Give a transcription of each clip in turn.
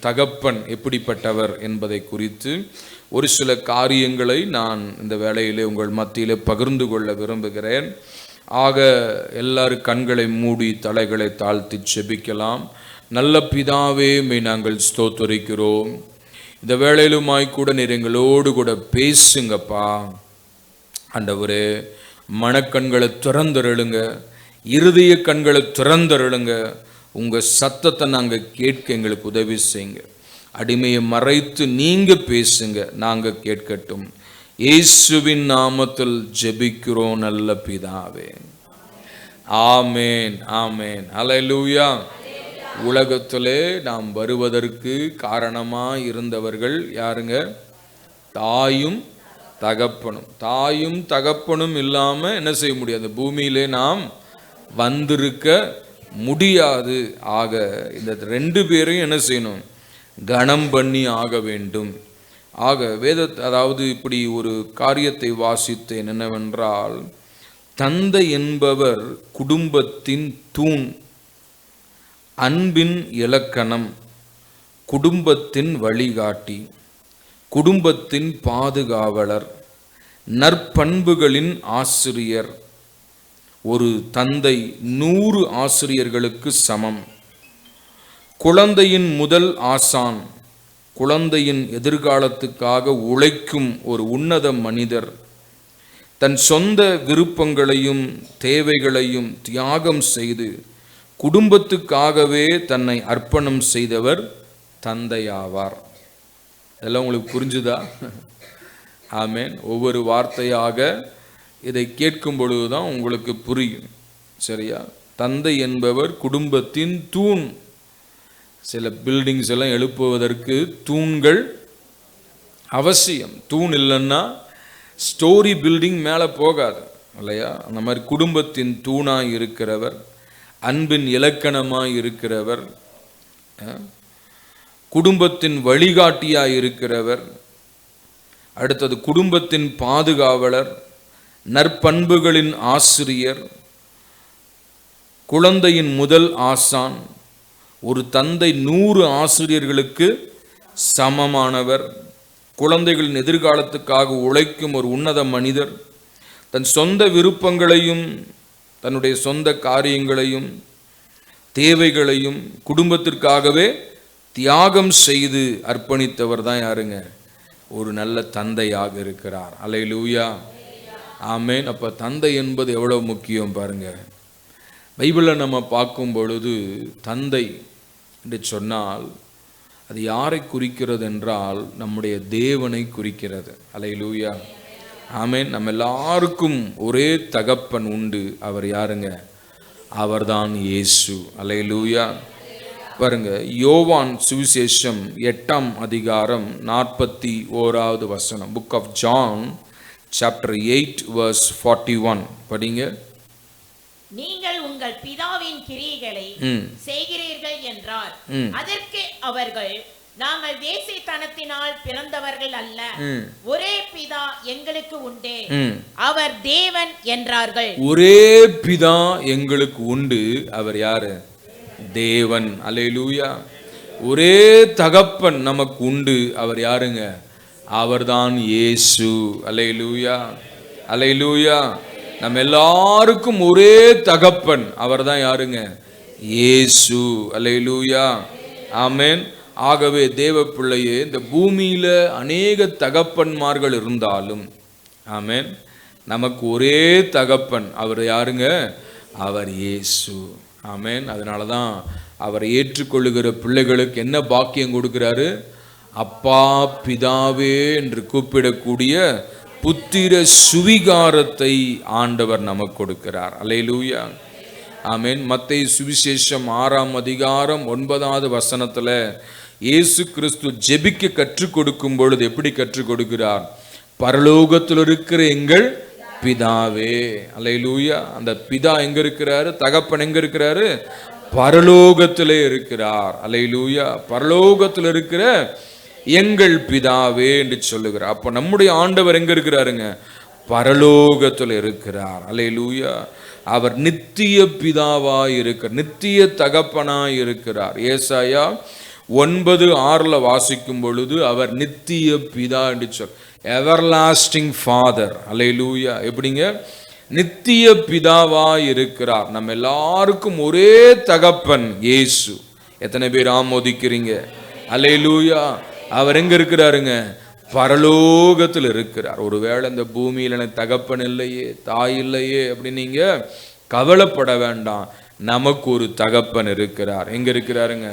தகப்பன் எப்படிப்பட்டவர் என்பதை குறித்து ஒரு சில காரியங்களை நான் இந்த வேளையிலே உங்கள் மத்தியிலே பகிர்ந்து கொள்ள விரும்புகிறேன். ஆக எல்லாரும் கண்களை மூடி தலைகளை தாழ்த்தி செபிக்கலாம். நல்ல பிதாவே, மே நாங்கள் ஸ்தோத்தரிக்கிறோம். இந்த வேளையிலுமாய்க்கூட நீர் எங்களோடு கூட பேசுங்கப்பா. ஆண்டவரே, மனக்கண்களை திறந்தருளுங்க, இருதய கண்களை திறந்தருளுங்க. உங்கள் சத்தத்தை நாங்கள் கேட்க எங்களுக்கு உதவி செய்யுங்க. அடிமையை மறைத்து நீங்கள் பேசுங்க, நாங்கள் கேட்கட்டும். இயேசுவின் நாமத்தில் ஜெபிக்கிறோம் நல்ல பிதாவே, ஆமேன், ஆமேன், அல்லேலூயா. உலகத்திலே நாம் வருவதற்கு காரணமாக இருந்தவர்கள் யாருங்க? தாயும் தகப்பனும். தாயும் தகப்பனும் இல்லாமல் என்ன செய்ய முடியாது? பூமியிலே நாம் வந்திருக்க முடியாது. ஆக இந்த ரெண்டு பேரையும் என்ன செய்யணும்? கனம் பண்ணி ஆக வேண்டும். ஆக அதாவது இப்படி ஒரு காரியத்தை வாசித்தேன். என்னவென்றால், தந்தை என்பவர் குடும்பத்தின் தூண், அன்பின் இலக்கணம், குடும்பத்தின் வழிகாட்டி, குடும்பத்தின் பாதுகாவலர், நற்பண்புகளின் ஆசிரியர். ஒரு தந்தை 100 ஆசிரியர்களுக்கு சமம். குழந்தையின் முதல் ஆசான், குழந்தையின் எதிர்காலத்துக்காக உழைக்கும் ஒரு உன்னத மனிதர், தன் சொந்த விருப்பங்களையும் தேவைகளையும் தியாகம் செய்து குடும்பத்துக்காகவே தன்னை அர்ப்பணம் செய்தவர் தந்தையாவார். இதெல்லாம் உங்களுக்கு புரிஞ்சுதா? ஆமேன். ஒவ்வொரு வார்த்தையாக இதை கேட்கும் பொழுதுதான் உங்களுக்கு புரியும். சரியா? தந்தை என்பவர் குடும்பத்தின் தூண். சில பில்டிங்ஸ் எல்லாம் எழுப்புவதற்கு தூண்கள் அவசியம். தூண் இல்லைன்னா ஸ்டோரி பில்டிங் மேலே போகாது இல்லையா? அந்த மாதிரி குடும்பத்தின் தூணாய் இருக்கிறவர், அன்பின் இலக்கணமாய் இருக்கிறவர், குடும்பத்தின் வழிகாட்டியாய் இருக்கிறவர், அடுத்தது குடும்பத்தின் பாதுகாவலர், நற்பண்புகளின் ஆசிரியர், குழந்தையின் முதல் ஆசான். ஒரு தந்தை 100 ஆசிரியர்களுக்கு சமமானவர், குழந்தைகளின் எதிர்காலத்துக்காக உழைக்கும் ஒரு உன்னத மனிதர், தன் சொந்த விருப்பங்களையும் தன்னுடைய சொந்த காரியங்களையும் தேவைகளையும் குடும்பத்திற்காகவே தியாகம் செய்து அர்ப்பணித்தவர் தான் யாருங்க? ஒரு நல்ல தந்தையாக இருக்கிறார். அல்லேலூயா, ஆமேன். அப்போ தந்தை என்பது எவ்வளோ முக்கியம் பாருங்க. பைபிளில் நம்ம பார்க்கும் பொழுது தந்தை என்று சொன்னால் அது யாரை குறிக்கிறது என்றால் நம்முடைய தேவனை குறிக்கிறது. அல்லேலூயா, ஆமேன். நம்ம எல்லாருக்கும் ஒரே தகப்பன் உண்டு. அவர் யாருங்க? அவர்தான் இயேசு. அல்லேலூயா. பாருங்க, யோவான் சுவிசேஷம் 8ஆம் அதிகாரம் 41வது வசனம். Book of John chapter 8 verse 41 படிங்க. நீங்கள் உங்கள் பிதாவின் கிரியைகளை செய்கிறீர்கள் என்றார். அதற்கு அவர்கள், நாங்கள் வேசித்தனத்தினால் பிறந்தவர்கள் அல்ல, ஒரே பிதா எங்களுக்கு உண்டு, அவர் தேவன் என்றார்கள். ஒரே பிதா எங்களுக்கு உண்டு, அவர் யாரு? தேவன். அல்லேலூயா. ஒரே தகப்பன் நமக்கு உண்டு, அவர் யாருங்க? அவர்தான் இயேசு. அல்லேலூயா, அல்லேலூயா. நம்ம எல்லாருக்கும் ஒரே தகப்பன், அவர்தான் யாருங்க? இயேசு. அல்லேலூயா, ஆமென். ஆகவே தேவ பிள்ளையே, இந்த பூமியில அநேக தகப்பன்மார்கள் இருந்தாலும், ஆமென், நமக்கு ஒரே தகப்பன், அவர் யாருங்க? அவர் இயேசு. ஆமென். அதனால தான் அவரை ஏற்றுக்கொள்ளுகிற பிள்ளைகளுக்கு என்ன பாக்கியம் கொடுக்கிறாரு? அப்பா பிதாவே என்று கூப்பிடக்கூடிய புத்திர சுவிகாரத்தை ஆண்டவர் நமக்கு கொடுக்கிறார். அல்லேலூயா, ஆமென். மத்தேயு சுவிசேஷம் 6ஆம் அதிகாரம் 9வது வசனத்துல இயேசு கிறிஸ்து ஜெபிக்க கற்றுக் கொடுக்கும் பொழுது எப்படி கற்றுக் கொடுக்கிறார்? பரலோகத்தில் இருக்கிற எங்கள் பிதாவே. அல்லேலூயா. அந்த பிதா எங்க இருக்கிறாரு? தகப்பன் எங்க இருக்கிறாரு? பரலோகத்திலே இருக்கிறார். அல்லேலூயா. பரலோகத்தில் இருக்கிற எங்கள் பிதாவே என்று சொல்லுகிறார். அப்ப நம்முடைய ஆண்டவர் எங்க இருக்கிறாருங்க? பரலோகத்தில் இருக்கிறார். அல்லேலூயா. அவர் நித்திய பிதாவாய் இருக்கிறார், நித்திய தகப்பனாய் இருக்கிறார். ஏசாயா 9:6 வாசிக்கும் பொழுது அவர் நித்திய பிதா என்று சொல், எவர்லாஸ்டிங் ஃபாதர். அல்லேலூயா. எப்படிங்க? நித்திய பிதாவாய் இருக்கிறார். நம்ம எல்லாருக்கும் ஒரே தகப்பன் இயேசு. எத்தனை பேர் ஆமோதிக்கிறீங்க? அல்லேலூயா. அவர் எங்க இருக்கிறாருங்க? பரலோகத்தில் இருக்கிறார். ஒருவேளை இந்த பூமியில் எனக்கு தகப்பன் இல்லையே, தாய் இல்லையே அப்படின்னு நீங்க கவலைப்பட வேண்டாம். நமக்கு ஒரு தகப்பன் இருக்கிறார். எங்க இருக்கிறாருங்க?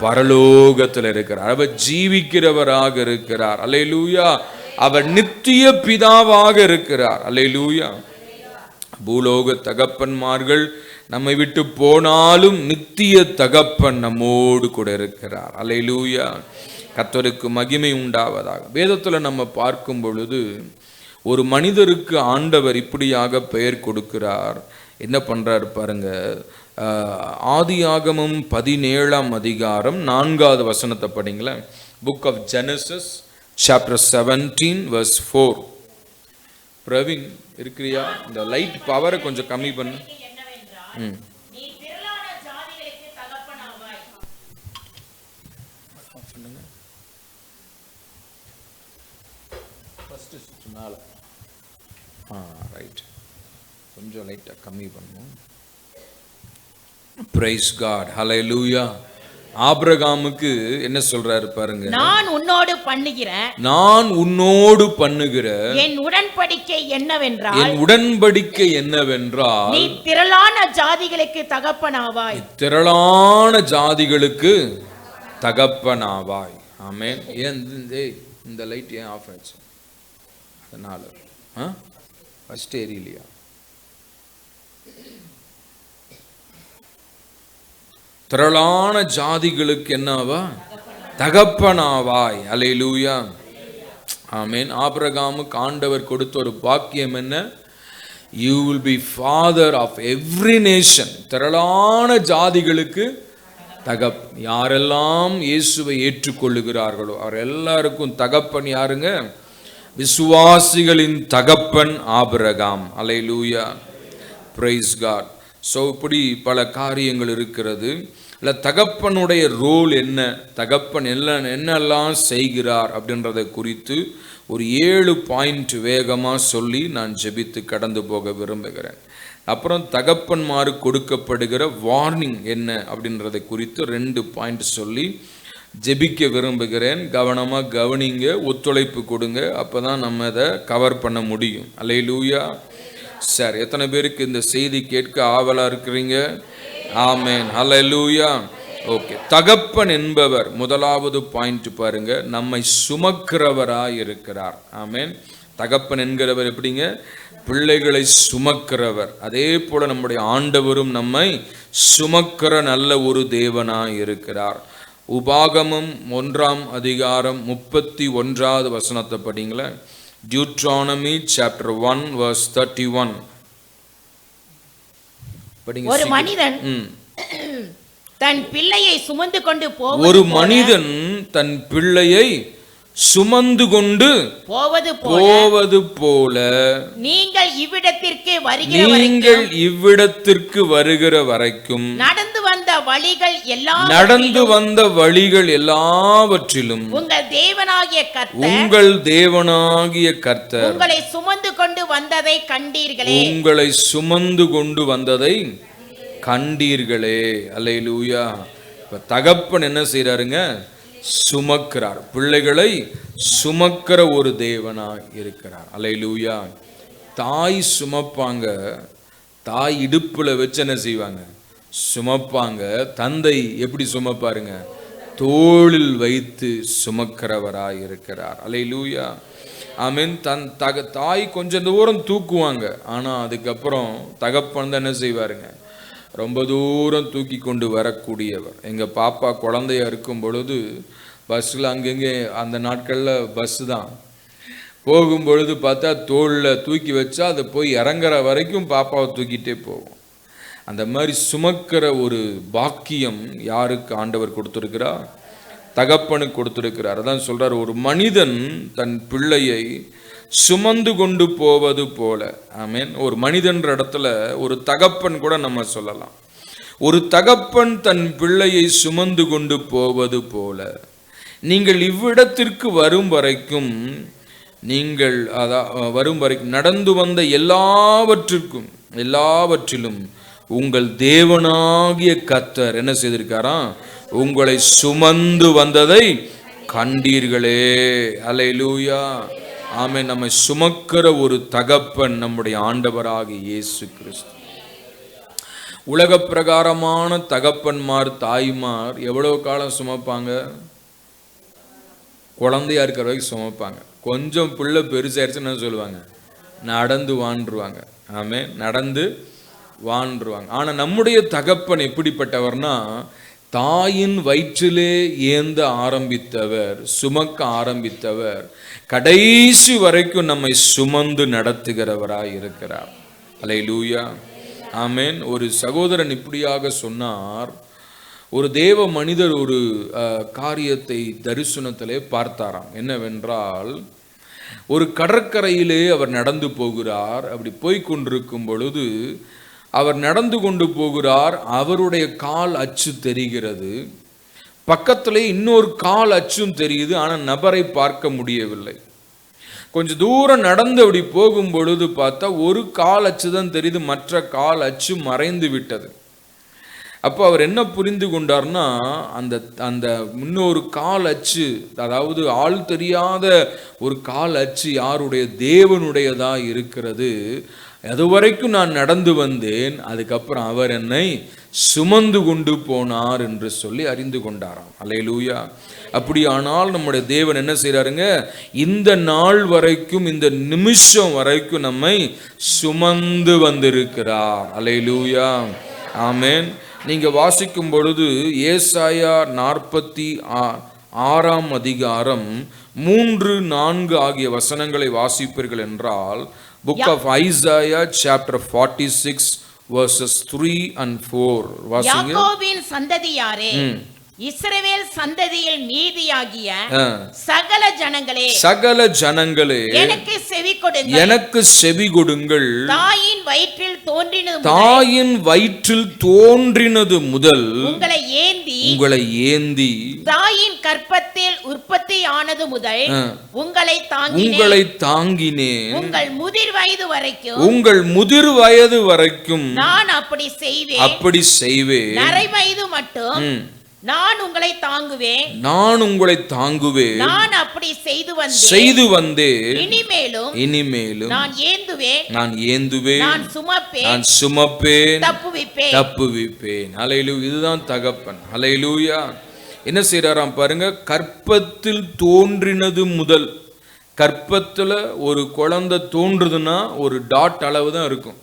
பரலோகத்தில் இருக்கிறார். அவர் ஜீவிக்கிறவராக இருக்கிறார். அல்லேலூயா. அவர் நித்திய பிதாவாக இருக்கிறார். அல்லேலூயா. பூலோக தகப்பன்மார்கள் நம்மை விட்டு போனாலும் நித்திய தகப்பன் நம்மோடு கூட இருக்கிறார். அல்லேலூயா. கர்த்தருக்கு மகிமை உண்டாவதாக. வேதத்தில் நம்ம பார்க்கும் பொழுது ஒரு மனிதருக்கு ஆண்டவர் இப்படியாக பெயர் கொடுக்கிறார். என்ன பண்றாரு பாருங்க. ஆதியாகமம் 17ஆம் அதிகாரம் 4வது வசனத்தை படிங்களேன். Book of Genesis chapter 17 verse 4. Praveen இருக்கிறியா? இந்த லைட் பவரை கொஞ்சம் கம்மி பண்ணு. நீ திரளான ஜாதிகளுக்கு தகப்பனாவாய். ஃபர்ஸ்ட் சுற்றுனால ரைட், கொஞ்சம் லைட்டா கம்மி பண்ணும். Praise God. Hallelujah. ஆபிரகாமுக்கு என்ன சொல்றாரு பாருங்க. நான் உன்னோடு பண்ணுகிற என் உடன்படிக்கை என்னவென்றால் நீ திரளான ஜாதிகளுக்கு தகப்பனாவாய். திரளான ஜாதிகளுக்கு தகப்பனாவாய். ஆமென். ஏன் இந்த லைட் ஏன் ஆஃப் ஆச்சு? அதனால ஃபர்ஸ்ட் ஏரியலையா? திரளான ஜாதிகளுக்கு என்னவா? தகப்பனாவாய். அல்லேலூயா. ஆமென். ஆபிரகாமுக்கு ஆண்டவர் கொடுத்த ஒரு பாக்கியம் என்ன? You will be father of every nation. திரளான ஜாதிகளுக்கு யாரெல்லாம் இயேசுவை ஏற்றுக்கொள்ளுகிறார்களோ அவர் எல்லாருக்கும் தகப்பன் யாருங்க? விசுவாசிகளின் தகப்பன் ஆபிரகாம். அல்லேலூயா. Praise God. ஸோ இப்படி பல காரியங்கள் இருக்கிறது. இல்லை, தகப்பனுடைய ரோல் என்ன, தகப்பன் என்னெல்லாம் செய்கிறார் அப்படின்றத குறித்து ஒரு 7 பாயிண்ட் வேகமாக சொல்லி நான் ஜெபித்து கடந்து போக விரும்புகிறேன். அப்புறம் தகப்பன்மாரு கொடுக்கப்படுகிற வார்னிங் என்ன அப்படின்றத குறித்து 2 பாயிண்ட் சொல்லி ஜெபிக்க விரும்புகிறேன். கவனமாக கவனிங்க, ஒத்துழைப்பு கொடுங்க, அப்போ தான் நம்ம அதை கவர் பண்ண முடியும். அல்லேலூயா. சார், எத்தனை பேருக்கு இந்த செய்தி கேட்க ஆவலா இருக்கிறீங்க? ஆமென். ஹல்லேலூயா. ஓகே. தகப்பன் என்பவர் முதலாவது பாயிண்ட் பாருங்க, நம்மை சுமக்கிறவராய் இருக்கிறார். ஆமென். தகப்பன் என்கிறவர் எப்படிங்க? பிள்ளைகளை சுமக்கிறவர். அதே போல நம்முடைய ஆண்டவரும் நம்மை சுமக்கிற நல்ல ஒரு தேவனாய் இருக்கிறார். உபாகமம் 1ஆம் அதிகாரம் 31வது வசனத்தை படிங்களேன். Deuteronomy chapter 1 verse 31. ஒரு மனிதன் தன் பிள்ளையை சுமந்து கொண்டு போவது போல நீங்கள் இவ்விடத்திற்கு வருகிற வரைக்கும் நடந்து வந்த வழிகள் எல்லாவற்றிலும் உங்கள் தேவனாகிய கர்த்தர் உங்களை சுமந்து கொண்டு வந்ததை கண்டீர்களே. அல்லேலூயா. இப்ப தகப்பன் என்ன செய்யறாருங்க? சுமக்கிறார். பிள்ளைகளை சுமக்கிற ஒரு தேவனாய் இருக்கிறார். அல்லேலூயா. தாய் சுமப்பாங்க, தாய் இடுப்புல வச்சு என்ன செய்வாங்க? சுமப்பாங்க. தந்தை எப்படி சுமப்பாருங்க? தோளில் வைத்து சுமக்கிறவராய் இருக்கிறார். அல்லேலூயா. ஆமென். தாய் கொஞ்சம் தூரம் தூக்குவாங்க, ஆனா அதுக்கப்புறம் தகப்பன் தான் என்ன செய்வாருங்க? ரொம்ப தூரம் தூக்கி கொண்டு வரக்கூடியவர். எங்கள் பாப்பா குழந்தையா இருக்கும் பொழுது பஸ்ஸில் அங்கங்கே அந்த நாட்களில் பஸ்ஸு தான் போகும் பொழுது பார்த்தா தோளில் தூக்கி வச்சா அது போய் இறங்குற வரைக்கும் பாப்பாவை தூக்கிட்டே போகும். அந்த மாதிரி சுமக்கிற ஒரு பாக்கியம் யாருக்கு ஆண்டவர் கொடுத்துருக்கிறார்? தகப்பனுக்கு கொடுத்துருக்கிறார். அதான் சொல்றார், ஒரு மனிதன் தன் பிள்ளையை சுமந்து கொண்டு போவது போல. ஆமென். ஒரு மனிதன்ற இடத்துல ஒரு தகப்பன் கூட நம்ம சொல்லலாம். ஒரு தகப்பன் தன் பிள்ளையை சுமந்து கொண்டு போவது போல நீங்கள் இவ்விடத்திற்கு வரும் வரைக்கும் நடந்து வந்த எல்லாவற்றிலும் உங்கள் தேவனாகிய கர்த்தர் என்ன செய்திருக்காராம்? உங்களை சுமந்து வந்ததை கண்டீர்களே. அல்லேலூயா, ஆமென். நம்மை சுமக்கிற ஒரு தகப்பன் நம்முடைய ஆண்டவராகிய இயேசு கிறிஸ்து. உலக பிரகாரமான தகப்பன்மார், தாய்மார் எவ்வளவு காலம் சுமப்பாங்க? குழந்தையா இருக்கிற வரைக்கும் சுமப்பாங்க. கொஞ்சம் பிள்ளை பெருசாயிருச்சுன்னு என்ன சொல்லுவாங்க? நடந்து வாழ்ந்துருவாங்க. ஆமென், நடந்து வாழ்ந்துருவாங்க. ஆனால் நம்முடைய தகப்பன் எப்படிப்பட்டவர்னா, தாயின் வயிற்றிலே ஏந்த ஆரம்பித்தவர், சுமக்க ஆரம்பித்தவர், கடைசி வரைக்கும் நம்மை சுமந்து நடத்துகிறவராய் இருக்கிறார். அல்லேலூயா, ஆமென். ஒரு சகோதரன் இப்படியாக சொன்னார். ஒரு தேவ மனிதர் ஒரு காரியத்தை தரிசனத்திலே பார்த்தாராம். என்னவென்றால், ஒரு கடற்கரையிலே அவர் நடந்து போகிறார். அப்படி போய்கொண்டிருக்கும் பொழுது அவர் நடந்து கொண்டு போகிறார். அவருடைய கால் அச்சு தெரிகிறது. பக்கத்திலே இன்னொரு கால் அச்சும் தெரியுது. ஆனால் நபரை பார்க்க முடியவில்லை. கொஞ்சம் தூரம் நடந்து அப்படி போகும் பொழுது பார்த்தா ஒரு கால் அச்சு தான் தெரியுது, மற்ற கால் அச்சு மறைந்து விட்டது. அப்போ அவர் என்ன புரிந்து கொண்டார்னா, அந்த இன்னொரு கால் அச்சு, அதாவது ஆள் தெரியாத ஒரு கால் அச்சு யாருடைய? தேவனுடையதா இருக்கிறது. அதுவரைக்கும் நான் நடந்து வந்தேன், அதுக்கப்புறம் அவர் என்னை சுமந்து கொண்டு போனார் என்று சொல்லி அறிந்து கொண்டாராம். அல்லேலூயா. அப்படியானால் நம்முடைய தேவன் என்ன செய்றாருங்க? இந்த நாள் வரைக்கும், இந்த நிமிஷம் வரைக்கும் நம்மை சுமந்து வந்திருக்கிறார். அல்லேலூயா, ஆமென். நீங்க வாசிக்கும் பொழுது ஏசாயா 46 அதிகாரம் 3-4 ஆகிய வசனங்களை வாசிப்பீர்கள் என்றால், Book of Isaiah chapter 46 verses 3 and 4 வாசிங்க. யாக்கோபின் சந்ததியாரே, இஸ்ரவேல் சந்ததியில் மீதியாகிய சகல ஜனங்களே, எனக்கு செவி கொடுங்கள். தாயின் வயிற்றில் தோன்றினது முதல் உங்களை ஏந்தி தாயின் கற்பத்தில் உற்பத்தி ஆனது முதல் உங்களை தாங்கினேன். உங்கள் முதிர் வயது வரைக்கும் நான் அப்படி செய்வேன். நரை வயது மட்டும் நான் உங்களை தாங்குவேன். நான் அப்படி செய்து வந்தேன். இனிமேலும் நான் ஏந்துவேன். நான் சுமப்பேன். தப்புவிப்பேன். அல்லேலூயா. இதுதான் தகப்பன். அல்லேலூயா. என்ன செய்றாராம் பாருங்க. கற்பத்தில் தோன்றினது முதல், கற்பத்தில் ஒரு குழந்தை தோன்றுதுன்னா ஒரு டாட் அளவு தான் இருக்கும்.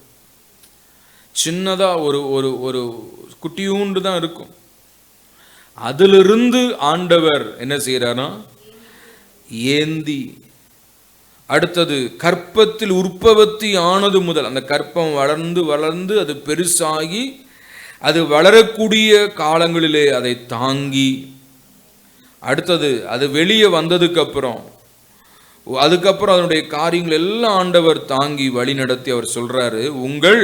சின்னதா ஒரு குட்டியூண்டு தான் இருக்கும். அதிலிருந்து ஆண்டவர் என்ன செய்யறாரா? ஏந்தி. அடுத்தது கற்பத்தில் உற்பத்தி ஆனது முதல், அந்த கற்பம் வளர்ந்து அது பெருசாகி அது வளரக்கூடிய காலங்களிலே அதை தாங்கி, அடுத்தது அது வெளியே வந்ததுக்கு அப்புறம் அதனுடைய காரியங்கள் எல்லாம் ஆண்டவர் தாங்கி வழி நடத்தி அவர் சொல்றாரு, உங்கள்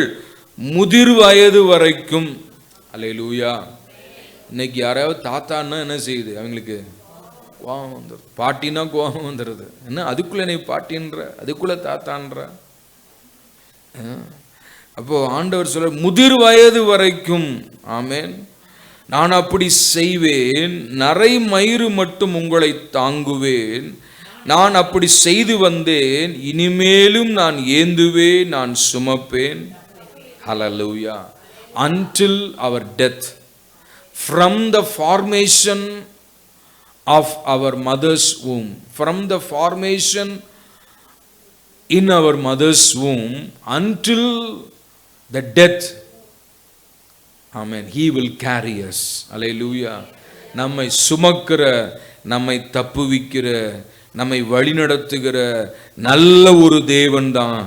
முதிர் வயது வரைக்கும். அல்லேலூயா. இன்னைக்கு யாராவது தாத்தான்னா என்ன செய்யுது? அவங்களுக்கு கோபம் வந்துடுது. பாட்டினா கோபம் வந்துடுது. என்ன அதுக்குள்ள நீ பாட்டின்ற, அதுக்குள்ள தாத்தான்ற. அப்போ ஆண்டவர் சொல்ற முதிர் வயது வரைக்கும். ஆமென். நான் அப்படி செய்வேன். நரை மயிறு மட்டும் உங்களை தாங்குவேன். நான் அப்படி செய்து வந்தேன். இனிமேலும் நான் ஏந்துவேன். நான் சுமப்பேன். ஹல்லேலூயா. Until our death. From the formation of our mother's womb, from the formation in our mother's womb until the death, amen, he will carry us. Hallelujah. நம்மை சுமக்கிற, நம்மை தப்புவிக்கிற, நம்மை வழிநடத்துகிற நல்ல ஒரு தேவன் தான்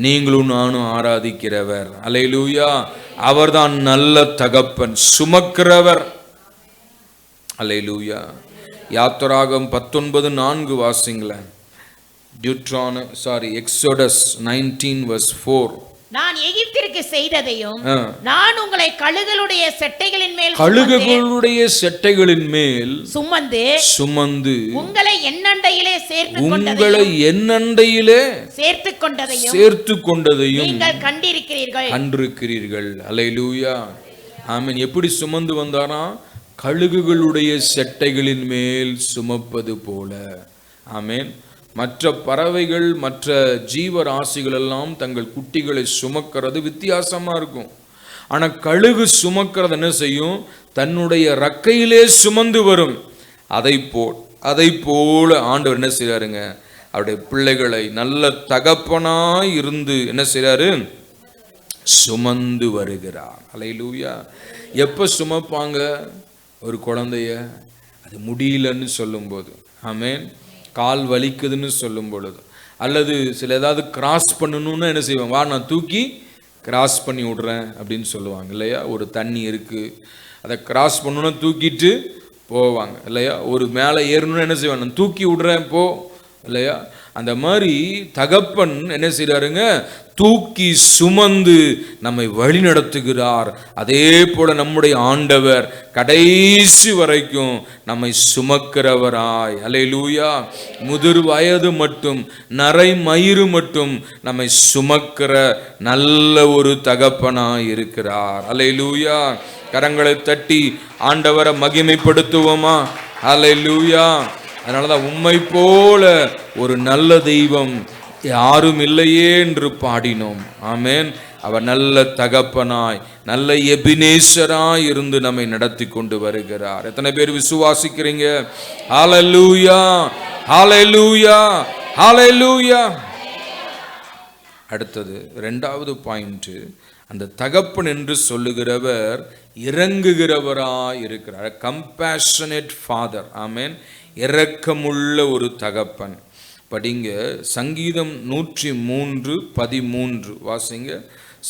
நீங்களும் நானும் ஆராதிக்கிறவர். அல்லேலூயா. அவர்தான் நல்ல தகப்பன், சுமக்கிறவர். அல்லேலூயா. யாத்திராகம் 19:4 வாசிங்களேன். Exodus 19 verse 4. நான் எகிப்திற்கு செய்ததையும் நான் உங்களை கழுகுகளுடைய செட்டைகளின் மேல் சுமந்து உங்களை என்னண்டையிலே சேர்த்து கொண்டதையும் நீங்கள் கண்டிருக்கிறீர்கள். அல்லேலூயா, ஆமென். எப்படி சுமந்து வந்தாரா? கழுகுகளுடைய செட்டைகளின் மேல் சுமப்பது போல. ஆமென். மற்ற பறவைகள், மற்ற ஜீவராசிகள் எல்லாம் தங்கள் குட்டிகளை சுமக்கிறது வித்தியாசமா இருக்கும். ஆனா கழுகு சுமக்கிறது என்ன செய்யும்? தன்னுடைய ரக்கையிலே சுமந்து வரும். அதை போல ஆண்டவர் என்ன செய்றாருங்க? அவருடைய பிள்ளைகளை நல்ல தகப்பனாய் இருந்து என்ன செய்றாரு? சுமந்து வருகிறார். அல்லேலூயா. எப்ப சுமப்பாங்க ஒரு குழந்தைய? அது முடியலன்னு சொல்லும்போது, ஆமென், கால் வலிக்குதுன்னு சொல்லும் பொழுது, அல்லது சில ஏதாவது கிராஸ் பண்ணணும்னு என்ன செய்வாங்க? வா, நான் தூக்கி கிராஸ் பண்ணி விடுறேன் அப்படின்னு சொல்லுவாங்க இல்லையா? ஒரு தண்ணி இருக்கு, அதை கிராஸ் பண்ணணும்னா தூக்கிட்டு போவாங்க இல்லையா? ஒரு மேலே ஏறணும்னு என்ன செய்வாங்க? நான் தூக்கி விடுறேன் போ இல்லையா? அந்த மாதிரி தகப்பன் என்ன செய்றாருங்க? தூக்கி சுமந்து நம்மை வழி நடத்துகிறார். அதே போல நம்முடைய ஆண்டவர் கடைசி வரைக்கும் நம்மை சுமக்கிறவராய், அல்லேலூயா, முதிர் வயது மட்டும், நரை மயிறு மட்டும் நம்மை சுமக்கிற நல்ல ஒரு தகப்பனாய் இருக்கிறார். அல்லேலூயா. கரங்களை தட்டி ஆண்டவரை மகிமைப்படுத்துவோமா? அல்லேலூயா. அதனாலதான் உம்மை போல ஒரு நல்ல தெய்வம் யாரும் இல்லையே என்று பாடினோம். ஆமென். அவர் நல்ல தகப்பனாய், நல்ல எபினேசராய் இருந்து நம்மை நடத்தி கொண்டு வருகிறார். எத்தனை பேர் விசுவாசிக்கிறீங்க? ஹல்லேலூயா, ஹல்லேலூயா, ஹல்லேலூயா. அடுத்தது இரண்டாவது பாயிண்ட், அந்த தகப்பன் என்று சொல்லுகிறவர் இறங்குகிறவராய் இருக்கிறார். Compassionate father. ஆமென். இரக்கமுள்ள ஒரு தகப்பன். படிங்க சங்கீதம் 103:13 வாசிங்க.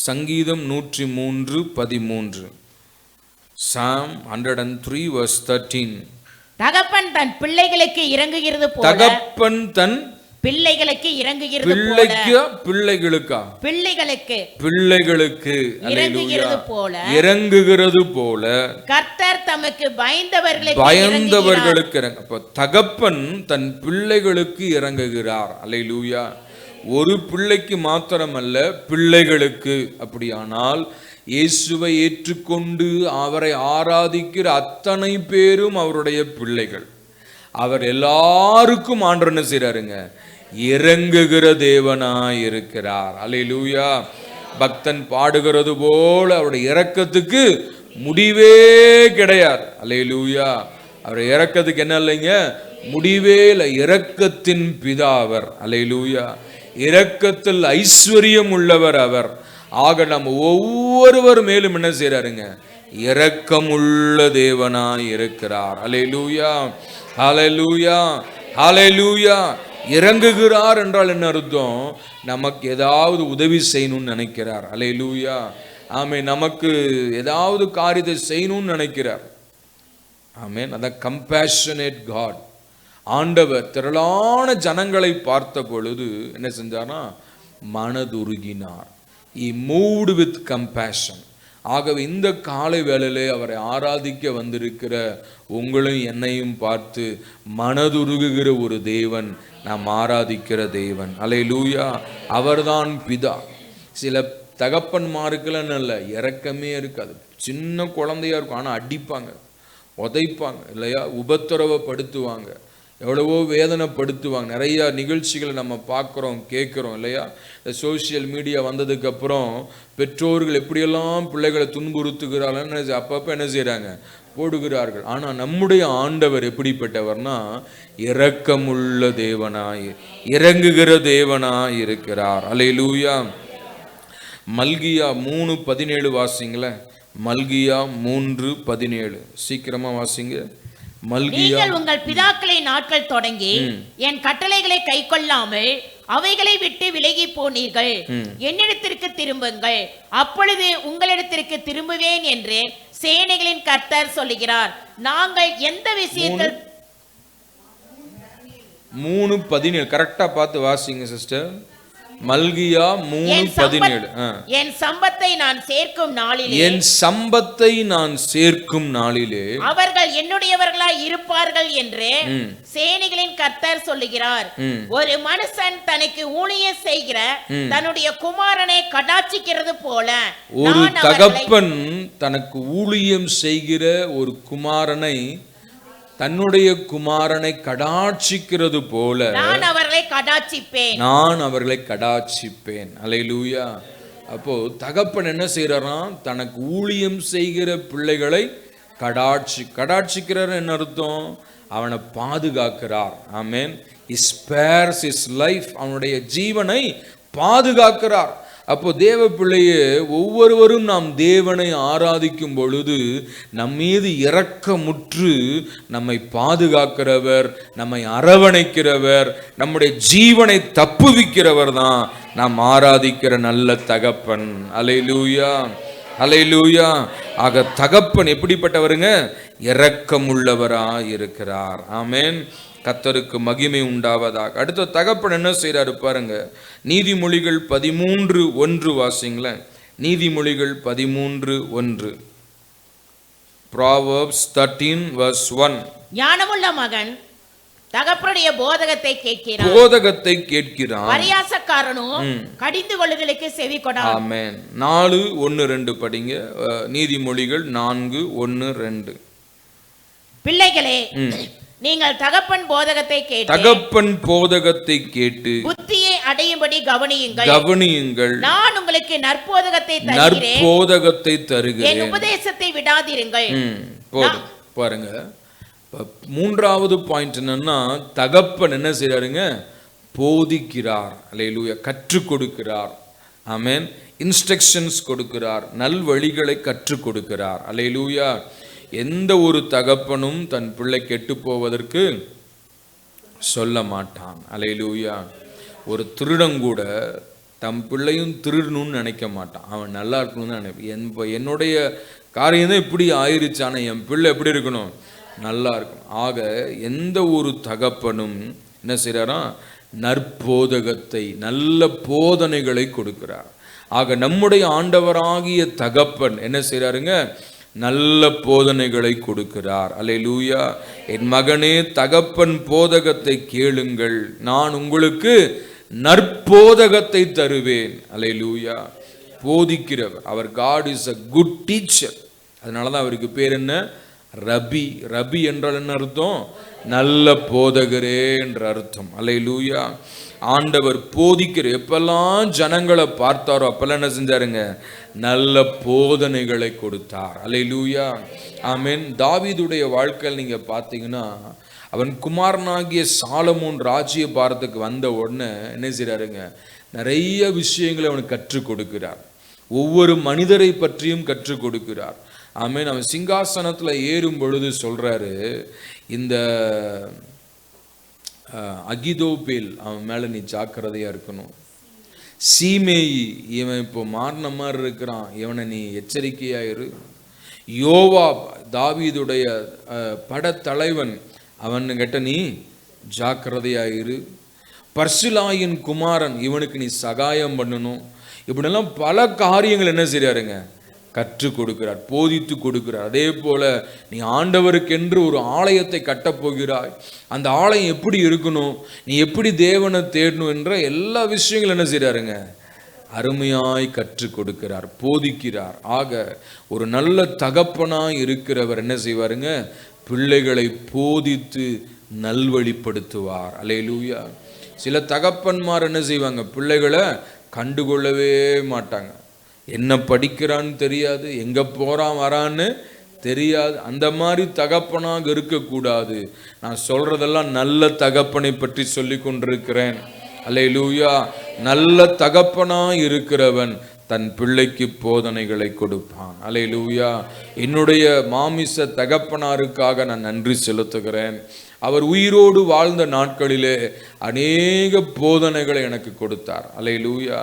சங்கீதம் 103:13. Psalm 103 verse 13. தகப்பன் தன் பிள்ளைகளுக்கு இறங்குகிறது போல. தகப்பன் தன் பிள்ளைகளுக்கு இறங்குகிறது போல இறங்குகிறது போல கர்த்தர் தமக்கு பயந்தவர்களுக்கு. அப்ப தகப்பன் தன் பிள்ளைகளுக்கு இறங்குகிறார். அல்லேலூயா. ஒரு பிள்ளைக்கு மாத்திரமல்ல, பிள்ளைகளுக்கு. அப்படியானால் இயேசுவை ஏற்றுக்கொண்டு அவரை ஆராதிக்கிற அத்தனை பேரும் அவருடைய பிள்ளைகள். அவர் எல்லாருக்கும் ஆண்டவர் என்ன செய்றாருங்க? இறங்குகிற தேவனாய் இருக்கிறார். அல்லேலூயா. பக்தன் பாடுகிறது போல அவருடைய இரக்கத்துக்கு முடிவே கிடையாது. அல்லேலூயா. அவருடைய இரக்கத்துக்கு என்ன இல்லைங்க? முடிவே இல்லை. இரக்கத்தின் பிதா அவர். அல்லேலூயா. இரக்கத்தில் ஐஸ்வர்யம் உள்ளவர் அவர். ஆக நம்ம ஒவ்வொருவர் மேலும் என்ன செய்றாருங்க? இரக்கமுள்ள தேவனாய் இருக்கிறார். அல்லேலூயா, ஹல்லேலூயா, ஹல்லேலூயா. இறங்குகிறார் என்றால் என்ன அர்த்தம்? நமக்கு ஏதாவது உதவி செய்யணும்னு நினைக்கிறார். அல்லேலூயா. ஆமென். நமக்கு ஏதாவது காரியத்தை செய்யணும்னு நினைக்கிறார். ஆமென். அதான் கம்பேஷனேட் காட். ஆண்டவர் திரளான ஜனங்களை பார்த்த பொழுது என்ன செஞ்சார்னா, மனதுருகினார். He moved with compassion. ஆகவே இந்த காலை வேளையிலே அவரை ஆராதிக்க வந்திருக்கிற உங்களையும் என்னையும் பார்த்து மனதுருகுகிற ஒரு தேவன் நாம் ஆராதிக்கிற தேவன். அல்லேலூயா. அவர்தான் பிதா. சில தகப்பன்மாருக்கெல்லாம் இல்லை, இரக்கமே இருக்காது. சின்ன குழந்தையா இருக்கும், ஆனால் அடிப்பாங்க, உதைப்பாங்க இல்லையா, உபத்திரவப்படுத்துவாங்க, எவ்வளவோ வேதனைப்படுத்துவாங்க. நிறைய நிகழ்ச்சிகளை நம்ம பார்க்குறோம், கேட்குறோம் இல்லையா? இந்த சோசியல் மீடியா வந்ததுக்கப்புறம் பெற்றோர்கள் எப்படியெல்லாம் பிள்ளைகளை துன்புறுத்துகிறார்கள் அப்பப்போ என்ன செய்கிறாங்க? போடுகிறார்கள். ஆனால் நம்முடைய ஆண்டவர் எப்படிப்பட்டவர்னா, இரக்கமுள்ள தேவனாய், இறங்குகிற தேவனாய் இருக்கிறார். அல்லேலூயா. மல்கியா 3:17 வாசிங்களேன். மல்கியா 3:17 சீக்கிரமா வாசிங்க. நீங்கள் உங்கள் பிதாக்களின் நாட்கள் தொடங்கி என் கட்டளைகளை கைக்கொள்ளாமல் அவைகளை விட்டு விலகி போனீர்கள். என்னிடத்திற்கு திரும்புங்கள், அப்பொழுது உங்களிடத்திற்கு திரும்புவேன் என்று சேனைகளின் கர்த்தர் சொல்லுகிறார். நாங்கள் எந்த விஷயத்தில் 3:17 கரெக்டா பார்த்து வாசிங்க சிஸ்டர். மல்கியா 3:17. என் சம்பத்தை நான் சேர்க்கும் நாளிலே, என் சம்பத்தை நான் சேர்க்கும் நாளிலே அவர்கள் என்னுடையவர்களாய் இருப்பார்கள் என்று சேனைகளின் கர்த்தர் சொல்லுகிறார். ஒரு மனுஷன் தனக்கு ஊழியம் செய்கிற தன்னுடைய குமாரனை கடாட்சிக்கிறது போல, ஒரு தகப்பன் தனக்கு ஊழியம் செய்கிற ஒரு குமாரனை, தன்னுடைய குமாரனை கடாட்சிக்கிறது போல நான் அவர்களை கடாட்சிப்பேன், நான் அவர்களை கடாட்சிப்பேன். அல்லேலூயா. அப்போ தகப்பன் என்ன செய்யறாராம்? தனக்கு ஊழியம் செய்கிற பிள்ளைகளை கடாட்சிக்கிறார். என்ன அர்த்தம்? அவனை பாதுகாக்கிறார். ஆமென். He spares his life, அவனுடைய ஜீவனை பாதுகாக்கிறார். அப்போ தேவ பிள்ளையே, ஒவ்வொருவரும் நாம் தேவனை ஆராதிக்கும் பொழுது நம் மீது இரக்கமுற்று நம்மை பாதுகாக்கிறவர், நம்மை அரவணைக்கிறவர், நம்முடைய ஜீவனை தப்புவிக்கிறவர் தான் நாம் ஆராதிக்கிற நல்ல தகப்பன். அல்லேலூயா, அல்லேலூயா. ஆக தகப்பன் எப்படிப்பட்டவருங்க? இரக்கமுள்ளவராய் இருக்கிறார். ஆமென். கர்த்தருக்கு மகிமை உண்டாவதாக. அடுத்த தகப்பன் என்ன செய்யறாரு பாருங்க. நீதிமொழிகள் 13:1 வாசிங்களேன். நீதிமொழிகள் 13:1. Proverbs 13:1. ஞானமுள்ள மகன் தகப்பனுடைய போதகத்தை கேட்கிறான், பரியாசக்காரனும் கடிந்து கொள்ளுதலுக்கு செவி கொடான். ஆமென். 4:1-2 படிங்க. நீதிமொழிகள் 4:1-2. பிள்ளைகளே, நீங்கள் தகப்பன் போதகத்தை கேட்டு புத்தியை அடையும்படி கவனியுங்கள். நான் உங்களுக்கு நற்போதகத்தை தருகிறேன், என் உபதேசத்தை விடாதிருங்கள். பாருங்க, மூன்றாவது பாயிண்ட் என்னன்னா, தகப்பன் என்ன செய்யறாருங்க? போதிக்கிறார். அல்லேலூயா. கற்றுக் கொடுக்கிறார். ஆமென். இன்ஸ்ட்ரக்ஷன்ஸ் கொடுக்கிறார், நல்வழிகளை கற்றுக் கொடுக்கிறார். அல்லேலூயா. எந்த ஒரு தகப்பனும் தன் பிள்ளை கெட்டு போவதற்கு சொல்ல மாட்டான். அல்லேலூயா. ஒரு திருடங்கூட தம் பிள்ளையும் திருடணும்னு நினைக்க மாட்டான். அவன் நல்லா இருக்கணும்னு நினைப்பான். என்னுடைய காரியம் தான் இப்படி ஆயிருச்சு, ஆனால் என் பிள்ளை எப்படி இருக்கணும்? நல்லா இருக்கும். ஆக எந்த ஒரு தகப்பனும் என்ன செய்யறாரா? நற்போதகத்தை, நல்ல போதனைகளை கொடுக்கிறார். ஆக நம்முடைய ஆண்டவராகிய தகப்பன் என்ன செய்யறாருங்க? நல்ல போதனைகளை கொடுக்கிறார். அல்லேலூயா. என் மகனே, தகப்பன் போதகத்தை கேளுங்கள், நான் உங்களுக்கு நற்போதகத்தை தருவேன். அல்லேலூயா. போதிக்கிறவர் அவர். God is a good teacher. அதனாலதான் அவருக்கு பேர் என்ன? ரபி. ரபி என்றால் என்ன அர்த்தம்? நல்ல போதகரே என்ற அர்த்தம். அல்லேலூயா. ஆண்டவர் போதிக்கிற எப்பெல்லாம் ஜனங்களை பார்த்தாரோ அப்பெல்லாம் என்ன செஞ்சாருங்க? நல்ல போதனைகளை கொடுத்தார். அல்லேலூயா. ஆமென். தாவீதுடைய வாழ்க்கையில் நீங்க பார்த்தீங்கன்னா, அவன் குமாரனாகிய சாலமோன் ராஜ்ய பாரத்துக்கு வந்த உடனே என்ன செய்யறாருங்க? நிறைய விஷயங்களை அவனுக்கு கற்றுக் கொடுக்கிறார். ஒவ்வொரு மனிதரை பற்றியும் கற்றுக் கொடுக்கிறார். ஆமென். அவன் சிங்காசனத்துல ஏறும் பொழுது சொல்றாரு, இந்த அகிதோபேல் அவன் மேல நீ ஜாக்கிரதையா இருக்கணும். சீமேயி இவன் இப்போ மாறின மாதிரி இருக்கிறான், இவனை நீ எச்சரிக்கையாயிரு. யோவாப் தாவீதுடைய படத்தலைவன், அவன் கிட்ட நீ ஜாக்கிரதையாயிரு. பர்சிலாயின் குமாரன், இவனுக்கு நீ சகாயம் பண்ணணும். இப்படிலாம் பல காரியங்கள் என்ன செய்யாருங்க? கற்றுக் கொடுக்கிறார், போதித்து கொடுக்கிறார். அதே போல நீ ஆண்டவருக்கென்று ஒரு ஆலயத்தை கட்டப்போகிறாய். அந்த ஆலயம் எப்படி இருக்கணும், நீ எப்படி தேவனை தேடணும் என்ற எல்லா விஷயங்களும் என்ன செய்யறாருங்க? அருமையாய் கற்றுக் கொடுக்கிறார், போதிக்கிறார். ஆக ஒரு நல்ல தகப்பனாய் இருக்கிறவர் என்ன செய்வாருங்க? பிள்ளைகளை போதித்து நல்வழிப்படுத்துவார். அல்லேலூயா. சில தகப்பன்மார் என்ன செய்வாங்க? பிள்ளைகளை கண்டுகொள்ளவே மாட்டாங்க. என்ன படிக்கிறான்னு தெரியாது, எங்க போறான் வரான்னு தெரியாது. அந்த மாதிரி தகப்பனாக இருக்கக்கூடாது. நான் சொல்றதெல்லாம் நல்ல தகப்பனை பற்றி சொல்லி கொண்டிருக்கிறேன். அல்லேலூயா. நல்ல தகப்பனாய் இருக்கிறவன் தன் பிள்ளைக்கு போதனைகளை கொடுப்பான். அல்லேலூயா. என்னுடைய மாமிச தகப்பனாருக்காக நான் நன்றி செலுத்துகிறேன். அவர் உயிரோடு வாழ்ந்த நாட்களிலே அநேக போதனைகளை எனக்கு கொடுத்தார். அல்லேலூயா.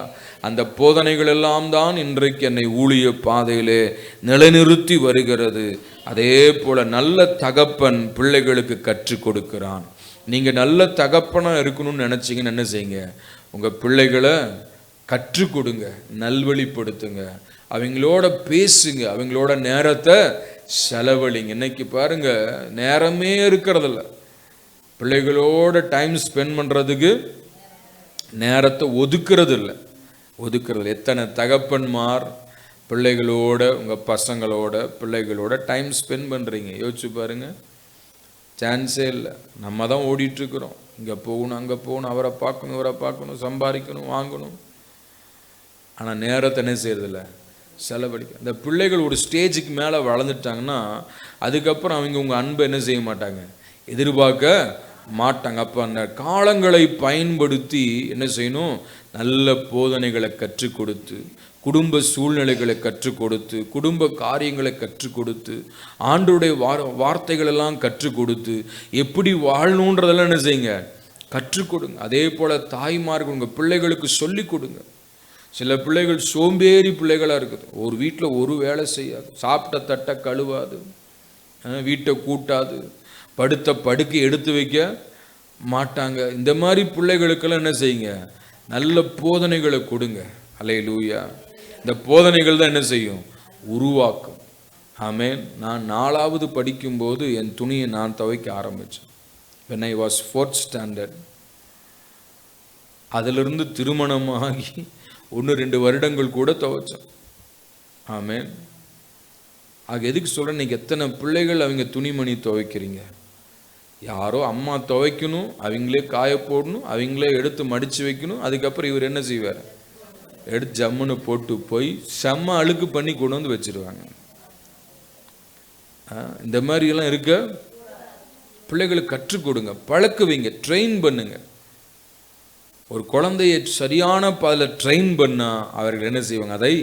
அந்த போதனைகள் எல்லாம் தான் இன்றைக்கு என்னை ஊழிய பாதையிலே நிலைநிறுத்தி வருகிறது. அதே போல நல்ல தகப்பன் பிள்ளைகளுக்கு கற்றுக் கொடுக்கிறான். நீங்க நல்ல தகப்பனா இருக்கணும்னு நினைச்சீங்கன்னு என்ன செய்யுங்க? உங்க பிள்ளைகளை கற்றுக் கொடுங்க, நல்வழிப்படுத்துங்க, அவங்களோட பேசுங்க, அவங்களோட நேரத்தை செலவழிங்க. இன்னைக்கு பாருங்க, நேரமே இருக்கிறதில்ல. பிள்ளைகளோட டைம் ஸ்பெண்ட் பண்ணுறதுக்கு நேரத்தை ஒதுக்கிறது இல்லை. எத்தனை தகப்பன்மார் பிள்ளைகளோட, உங்கள் பசங்களோட, பிள்ளைகளோட டைம் ஸ்பெண்ட் பண்ணுறீங்க? யோசிச்சு பாருங்கள். சான்ஸே இல்லை. நம்ம தான் ஓடிட்டுருக்குறோம். இங்கே போகணும், அங்கே போகணும், அவரை பார்க்கணும், இவரை பார்க்கணும், சம்பாதிக்கணும், வாங்கணும். ஆனால் நேரத்தை என்ன செய்யறதில்ல, செலவழிக்க. இந்த பிள்ளைகள் ஒரு ஸ்டேஜுக்கு மேலே வளர்ந்துட்டாங்கன்னா அதுக்கப்புறம் அவங்க உங்கள் அன்பை என்ன செய்ய மாட்டாங்க, எதிர்பார்க்க மாட்டாங்க. அப்போ அந்த காலங்களை பயன்படுத்தி என்ன செய்யணும், நல்ல போதனைகளை கற்றுக் கொடுத்து, குடும்ப சூழ்நிலைகளை கற்றுக் கொடுத்து, குடும்ப காரியங்களை கற்றுக் கொடுத்து, ஆண்டவருடைய வார்த்தைகளெல்லாம் கற்றுக் கொடுத்து, எப்படி வாழணுன்றதெல்லாம் என்ன செய்யுங்க, கற்றுக் கொடுங்க. அதே போல் தாய்மார்கள் உங்கள் பிள்ளைகளுக்கு சொல்லி கொடுங்க. சில பிள்ளைகள் சோம்பேறி பிள்ளைகளாக இருக்குது. ஒரு வீட்டில் ஒரு வேலை செய்யாது, சாப்பிட்ட தட்டை கழுவாது, வீட்டை கூட்டாது, படுத்த படுக்கை எடுத்து வைக்க மாட்டாங்க. இந்த மாதிரி பிள்ளைகளுக்கெல்லாம் என்ன செய்யுங்க, நல்ல போதனைகளை கொடுங்க. அல்லேலூயா. இந்த போதனைகள் தான் என்ன செய்யும், உருவாக்கும். ஆமென். நான் 4வது படிக்கும்போது என் துணியை நான் துவைக்க ஆரம்பித்தேன். when I was 4th standard. அதிலிருந்து திருமணமாகி 1-2 வருடங்கள் கூட துவைச்சேன். ஆமென். ஆக எதுக்கு சொல்கிறேன், இன்னைக்கு எத்தனை பிள்ளைகள் அவங்க துணிமணி துவைக்கிறீங்க. யாரோ அம்மா துவைக்கணும், அவங்களே காய போடணும், அவங்களே எடுத்து மடித்து வைக்கணும். அதுக்கப்புறம் இவர் என்ன செய்வார், எடுத்து ஜம்முன்னு போட்டு போய் செம்ம அழுக்கு பண்ணி கொண்டு வந்து வச்சிருவாங்க. இந்த மாதிரியெல்லாம் இருக்க பிள்ளைகளுக்கு கற்றுக் கொடுங்க, பழக்குவீங்க, ட்ரெயின் பண்ணுங்க. ஒரு குழந்தையை சரியான பாதையில் ட்ரெயின் பண்ணால் அவர்கள் என்ன செய்வாங்க, அதை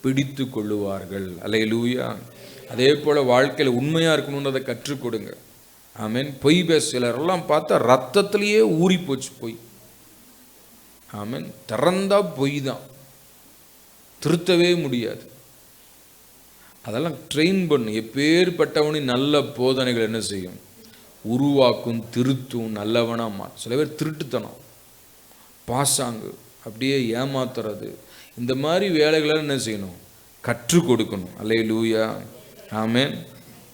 பிடித்து கொள்ளுவார்கள். அல்லேலூயா. அதே போல் வாழ்க்கையில் உண்மையாக இருக்கணுன்றதை கற்றுக் கொடுங்க. ஆமென். பொய் பேச சிலரெல்லாம் பார்த்தா ரத்தத்திலேயே ஊறி போச்சு பொய். ஆமென். திறந்தா பொய் தான், திருத்தவே முடியாது. அதெல்லாம் ட்ரெயின் பண்ணு. எப்பேற்பட்டவனின் நல்ல போதனைகள் என்ன செய்யும், உருவாக்கும், திருத்தும், நல்லவனாக மாற்றும். சில பேர் திருட்டுத்தனம், பாசாங்கு, அப்படியே ஏமாத்துறது, இந்த மாதிரி வேலைகளை என்ன செய்யணும், கற்றுக் கொடுக்கணும். அல்லேலூயா. ஆமென்.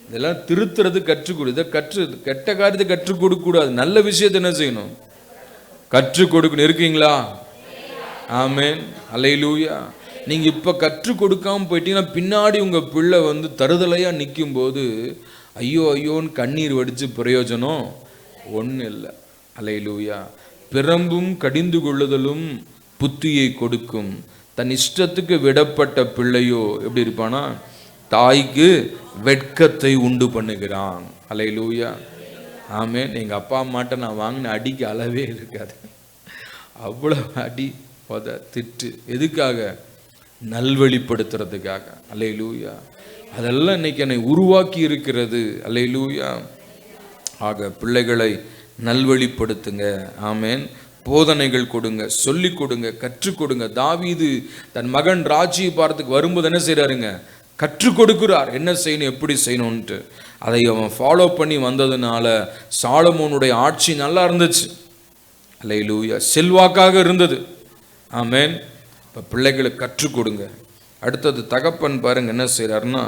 இதெல்லாம் திருத்துறது கற்றுக் கொடு. இதை கெட்ட காரியத்தை கற்றுக் கொடுக்கக்கூடாது, நல்ல விஷயத்தை என்ன செய்யணும், கற்றுக் கொடுக்கணும். இருக்கீங்களா? ஆமென். அல்லேலூயா. நீங்கள் இப்போ கற்றுக் கொடுக்காமல் போயிட்டீங்கன்னா பின்னாடி உங்கள் பிள்ளை வந்து தருதலையாக நிற்கும் போது ஐயோ ஐயோன்னு கண்ணீர் வடித்து பிரயோஜனம் ஒன்றும் இல்லை. அல்லேலூயா. பிரம்பும் கடிந்து கொள்ளுதலும் புத்தியை கொடுக்கும், தன் இஷ்டத்துக்கு விடப்பட்ட பிள்ளையோ எப்படி இருப்பானா, தாய்க்கு வெட்கத்தை உண்டு பண்ணுகிறான். அல்லேலூயா. ஆமென். எங்கள் அப்பா அம்மாட்ட நான் வாங்கின அடிக்கு அளவே இருக்காது, அவ்வளோ அடி, திட்டு. எதுக்காக? நல்வழிப்படுத்துறதுக்காக. அல்லேலூயா. அதெல்லாம் இன்னைக்கு என்னை உருவாக்கி இருக்கிறது. அல்லேலூயா. ஆக பிள்ளைகளை நல்வழிப்படுத்துங்க. ஆமென். போதனைகள் கொடுங்க, சொல்லிக் கொடுங்க, கற்றுக் கொடுங்க. தாவீது தன் மகன் ராஜ்யபாரத்துக்கு வரும்போது என்ன செய்கிறாருங்க, கற்றுக் கொடுக்கிறார், என்ன செய்யணும், எப்படி செய்யணும்ன்ட்டு. அதை அவன் ஃபாலோ பண்ணி வந்ததுனால சாலமோனுடைய ஆட்சி நல்லா இருந்துச்சு. அல்லேலூயா. செல்வாக்காக இருந்தது. ஆமென். இப்போ பிள்ளைகளுக்கு கற்றுக் கொடுங்க. அடுத்தது தகப்பன் பாருங்க என்ன செய்கிறாருன்னா,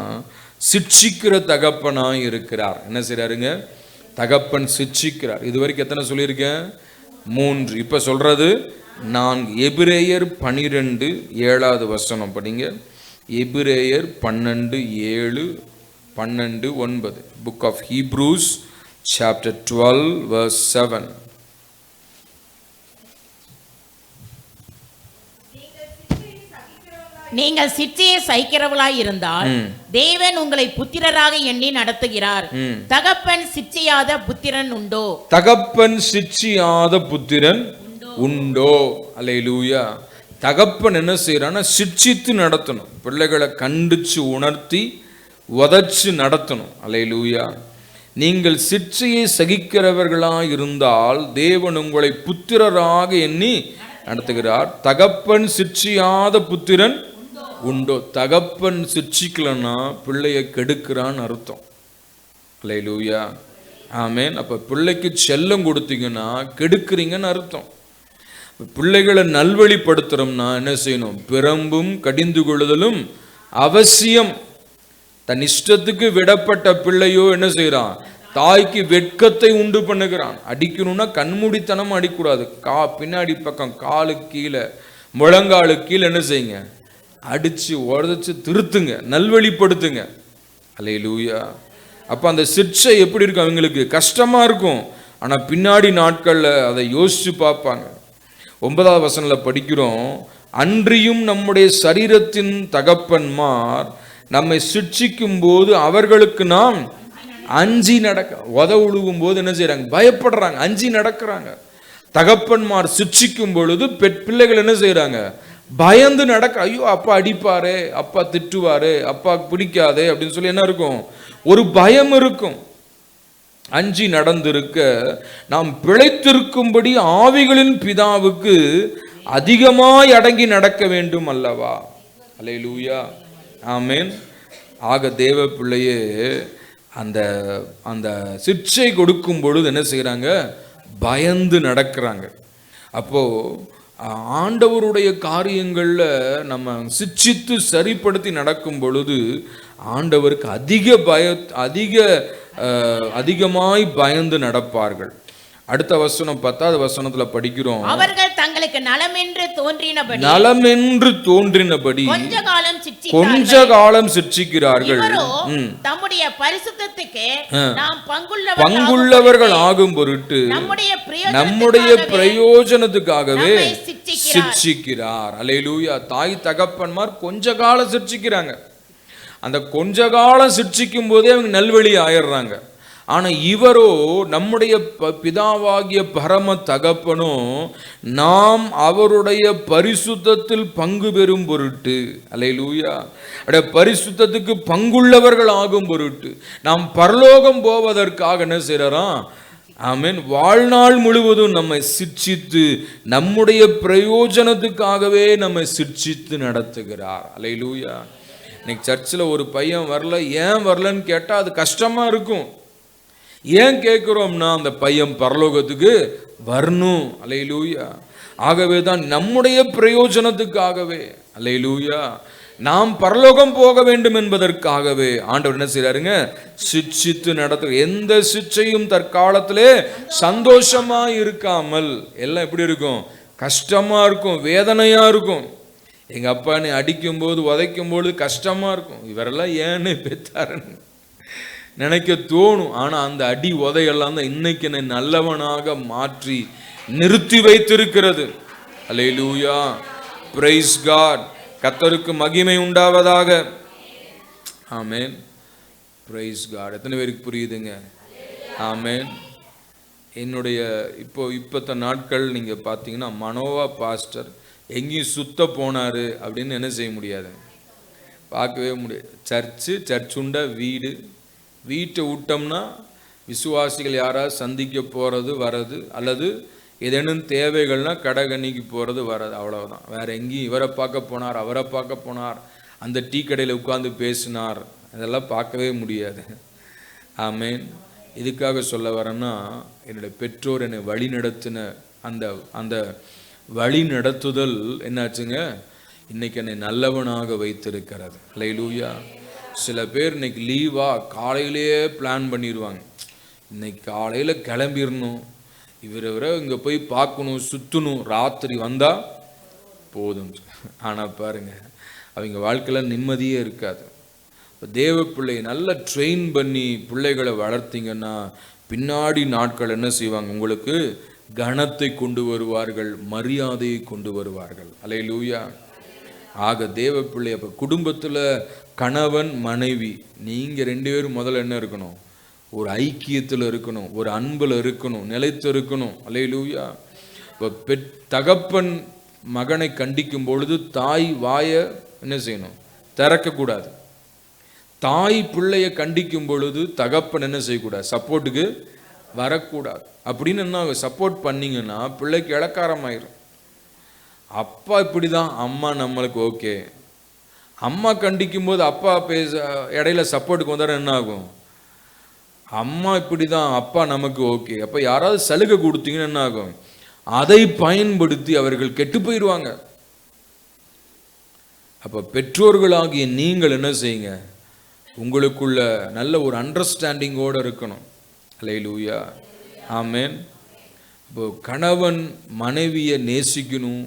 சிட்சிக்கிற தகப்பனாக இருக்கிறார். என்ன செய்கிறாருங்க, தகப்பன் சிட்சிக்கிறார். இது வரைக்கும் எத்தனை சொல்லியிருக்கேன், 3. இப்போ சொல்கிறது 4. எபிரேயர் 12:7 படிங்க. எபிரேயர் 12:7, 12:9. Book of Hebrews chapter 12:7. நீங்கள் சிற்சியை சகிக்கிறவர்களாய் இருந்தால் தேவன் உங்களை புத்திரராக எண்ணி நடத்துகிறார். தகப்பன் சிற்சியாத புத்திரன் உண்டோ? தகப்பன் சிற்சியாத புத்திரன் உண்டோ? அல்லேலூயா. தகப்பன் என்ன செய்யறான்னா, சிட்சித்து நடத்தணும். பிள்ளைகளை கண்டிச்சு உணர்த்தி உதச்சு நடத்தணும். அல்லேலூயா. நீங்கள் சிற்சியை சகிக்கிறவர்களாய் இருந்தால் தேவன் உங்களை புத்திரராக எண்ணி நடத்துகிறார். தகப்பன் சிற்சியாத புத்திரன் உண்டோ? தகப்பன் சிட்சிக்கலன்னா பிள்ளையை கெடுக்கிறான்னு அர்த்தம். அல்லேலூயா. ஆமென். அப்போ பிள்ளைக்கு செல்லம் கொடுத்தீங்கன்னா கெடுக்கிறீங்கன்னு அர்த்தம். பிள்ளைகளை நல்வழிப்படுத்துறோம்னா என்ன செய்யணும்? பிரம்பும் கடிந்து கொள்ளுதலும் அவசியம். தன் இஷ்டத்துக்கு விடப்பட்ட பிள்ளையோ என்ன செய்யறான்? தாய்க்கு வெட்கத்தை உண்டு பண்ணுகிறான். அடிக்கணும்னா கண்மூடித்தனம் அடிக்கூடாது. பின்னாடி பக்கம் காலு கீழே முழங்காலு கீழே என்ன செய்யுங்க? அடிச்சு உடச்சு திருத்துங்க, நல்வழிப்படுத்துங்க. அல்லேலூயா. அப்ப அந்த சிக்ஷை எப்படி இருக்கும்? அவங்களுக்கு கஷ்டமா இருக்கும். ஆனா பின்னாடி நாட்கள்ல அதை யோசிச்சு பார்ப்பாங்க. 9வது வசனத்துல படிக்கிறோம், அன்றியும் நம்முடைய சரீரத்தின் தகப்பன்மார் நம்மை சிட்சிக்கும் போது அவர்களுக்கு நாம் அஞ்சி நடக்க, உழுவும் போது என்ன செய்யறாங்க? பயப்படுறாங்க, அஞ்சி நடக்கிறாங்க. தகப்பன்மார் சிட்சிக்கும் பொழுது பிள்ளைகள் என்ன செய்யறாங்க? பயந்து நடக்க. ஐயோ அப்பா அடிப்பாரே, அப்பா திட்டுவாரு, அப்பா பிடிக்காதே அப்படின்னு சொல்லி என்ன இருக்கும்? ஒரு பயம் இருக்கும். அஞ்சி நடந்திருக்க நாம் பிழைத்திருக்கும்படி ஆவிகளின் பிதாவுக்கு அதிகமாய் அடங்கி நடக்க வேண்டும் அல்லவா? அல்லேலூயா, ஆமென். ஆக தேவ பிள்ளையே அந்த அந்த சிக்ஷை கொடுக்கும் பொழுது என்ன செய்யறாங்க? பயந்து நடக்கிறாங்க. அப்போ ஆண்டவருடைய காரியங்கள்ல நம்ம சிட்சித்து சரிப்படுத்தி நடக்கும் பொழுது ஆண்டவருக்கு அதிகமாய் பயந்து நடப்பார்கள். அடுத்த வசனம் 10வது வசனத்துல படிக்கிறோம், அவர்கள் தங்களுக்கு நலமென்று தோன்றினபடி கொஞ்ச காலம் சிட்சிக்கிறார்கள். தம்முடைய பரிசுத்தத்துக்கு நாம் பங்குள்ளவர்கள் ஆகும் பொருட்டு நம்முடைய பிரயோஜனத்துக்காகவே சிட்சிக்கிறார். அல்லேலூயா. தாய் தகப்பன்மார் கொஞ்ச காலம் சிட்சிக்கிறாங்க. அந்த கொஞ்ச காலம் சிட்சிக்கும் போதே அவங்க நல்வழி ஆயிடுறாங்க. ஆனா இவரோ நம்முடைய பிதாவாகிய பரம தகப்பனோ நாம் அவருடைய பரிசுத்தத்தில் பங்கு பெறும் பொருட்டு, அல்லேலூயா, பரிசுத்தத்துக்கு பங்குள்ளவர்கள் ஆகும் பொருட்டு நாம் பரலோகம் போவதற்காக என்ன செய்யறாராம்? ஆமென். வாழ்நாள் முழுவதும் நம்மை சிட்சித்து நம்முடைய பிரயோஜனத்துக்காகவே நம்மை சிட்சித்து நடத்துகிறார். அல்லேலூயா. இன்னைக்கு சர்ச்சில் ஒரு பையன் வரல, ஏன் வரலன்னு கேட்டால் அது கஷ்டமா இருக்கும். ஏன் கேட்குறோம்னா அந்த பையன் பரலோகத்துக்கு வரணும். அல்லேலூயா. ஆகவே தான் நம்முடைய பிரயோஜனத்துக்காகவே, அல்லேலூயா, நாம் பரலோகம் போக வேண்டும் என்பதற்காகவே ஆண்டவர் என்ன செய்றாருங்க? சிட்சித்து நடத்து. எந்த சிட்சையும் தற்காலத்திலே சந்தோஷமா இருக்காமல் எல்லாம் எப்படி இருக்கும்? கஷ்டமா இருக்கும், வேதனையா இருக்கும். எங்க அப்பா என்னை அடிக்கும் போது உதைக்கும் போது கஷ்டமா இருக்கும். இவரெல்லாம் ஏன்னு பெற்றாருன்னு நினைக்க தோணும். ஆனா அந்த அடி உதையெல்லாம் தான் இன்னைக்கு என்னை நல்லவனாக மாற்றி நிறுத்தி வைத்திருக்கிறது. அல்லேலூயா, பிரைஸ் காட். கர்த்தருக்கு மகிமை உண்டாவதாக. ஆமென், பிரைஸ் காட். எத்தனை பேருக்கு புரியுதுங்க? ஆமென். என்னுடைய இப்பத்த நாட்கள் நீங்க பார்த்தீங்கன்னா மனோவா பாஸ்டர் எங்கேயும் சுத்த போனாரு அப்படின்னு என்ன செய்ய முடியாது, பார்க்கவே முடியாது. சர்ச்சுண்டா வீட்டை விட்டோம்னா விசுவாசிகள் யாராவது சந்திக்க போகிறது வர்றது, அல்லது ஏதேனும் தேவைகள்னா கடகணிக்கு போகிறது வர்றது, அவ்வளவுதான். வேற எங்கேயும் இவரை பார்க்க போனார், அவரை பார்க்க போனார், அந்த டீ கடையில் உட்கார்ந்து பேசினார், அதெல்லாம் பார்க்கவே முடியாது. ஆமேன். இதுக்காக சொல்ல வரேன்னா, என்னுடைய பெற்றோர் என்னை வழி நடத்தின அந்த வழி நடத்துதல் என்னாச்சுங்க, இன்னைக்கு என்னை நல்லவனாக வைத்திருக்கிறது. அல்லேலூயா. சில பேர் இன்னைக்கு லீவா காலையிலேயே பிளான் பண்ணிடுவாங்க, இன்னைக்கு காலையில் கிளம்பிடணும், இவரை இங்கே போய் பார்க்கணும், சுற்றணும், ராத்திரி வந்தால் போதும். ஆனால் பாருங்க, அவங்க வாழ்க்கையில் நிம்மதியே இருக்காது. இப்போ தேவ பிள்ளை நல்லா ட்ரெயின் பண்ணி பிள்ளைகளை வளர்த்திங்கன்னா பின்னாடி நாட்கள் என்ன செய்வாங்க, உங்களுக்கு கனத்தை கொண்டு வருவார்கள், மரியாதையை கொண்டு வருவார்கள். அல்லேலூயா. ஆக தேவ பிள்ளை அப்போ குடும்பத்தில் கணவன் மனைவி நீங்கள் 2 பேரும் முதல்ல என்ன இருக்கணும், ஒரு ஐக்கியத்தில் இருக்கணும், ஒரு அன்பில் இருக்கணும், நிலைத்து இருக்கணும். அல்லேலூயா. இப்போ தகப்பன் மகனை கண்டிக்கும் பொழுது தாய் வாயை என்ன செய்யணும், திறக்கக்கூடாது. தாய் பிள்ளையை கண்டிக்கும் பொழுது தகப்பன் என்ன செய்யக்கூடாது, சப்போர்ட்டுக்கு வரக்கூடாது. அப்படின்னு என்ன சப்போர்ட் பண்ணிங்கன்னா பிள்ளைக்கு இளக்காரமாயிரும். அப்பா இப்படி தான், அம்மா நம்மளுக்கு ஓகே. அம்மா கண்டிக்கும் போது அப்பா இடையில சப்போர்ட்டுக்கு வந்தால் என்ன ஆகும், அம்மா இப்படி தான், அப்பா நமக்கு ஓகே. அப்போ யாராவது சலுகை கொடுத்தீங்கன்னா என்ன ஆகும், அதை பயன்படுத்தி அவர்கள் கெட்டு போயிடுவாங்க. அப்போ பெற்றோர்களாகிய நீங்கள் என்ன செய்யுங்க, உங்களுக்குள்ள நல்ல ஒரு அண்டர்ஸ்டாண்டிங்கோடு இருக்கணும். அல்லேலூயா, ஆமென். இப்போ கணவன் மனைவியை நேசிக்கணும்,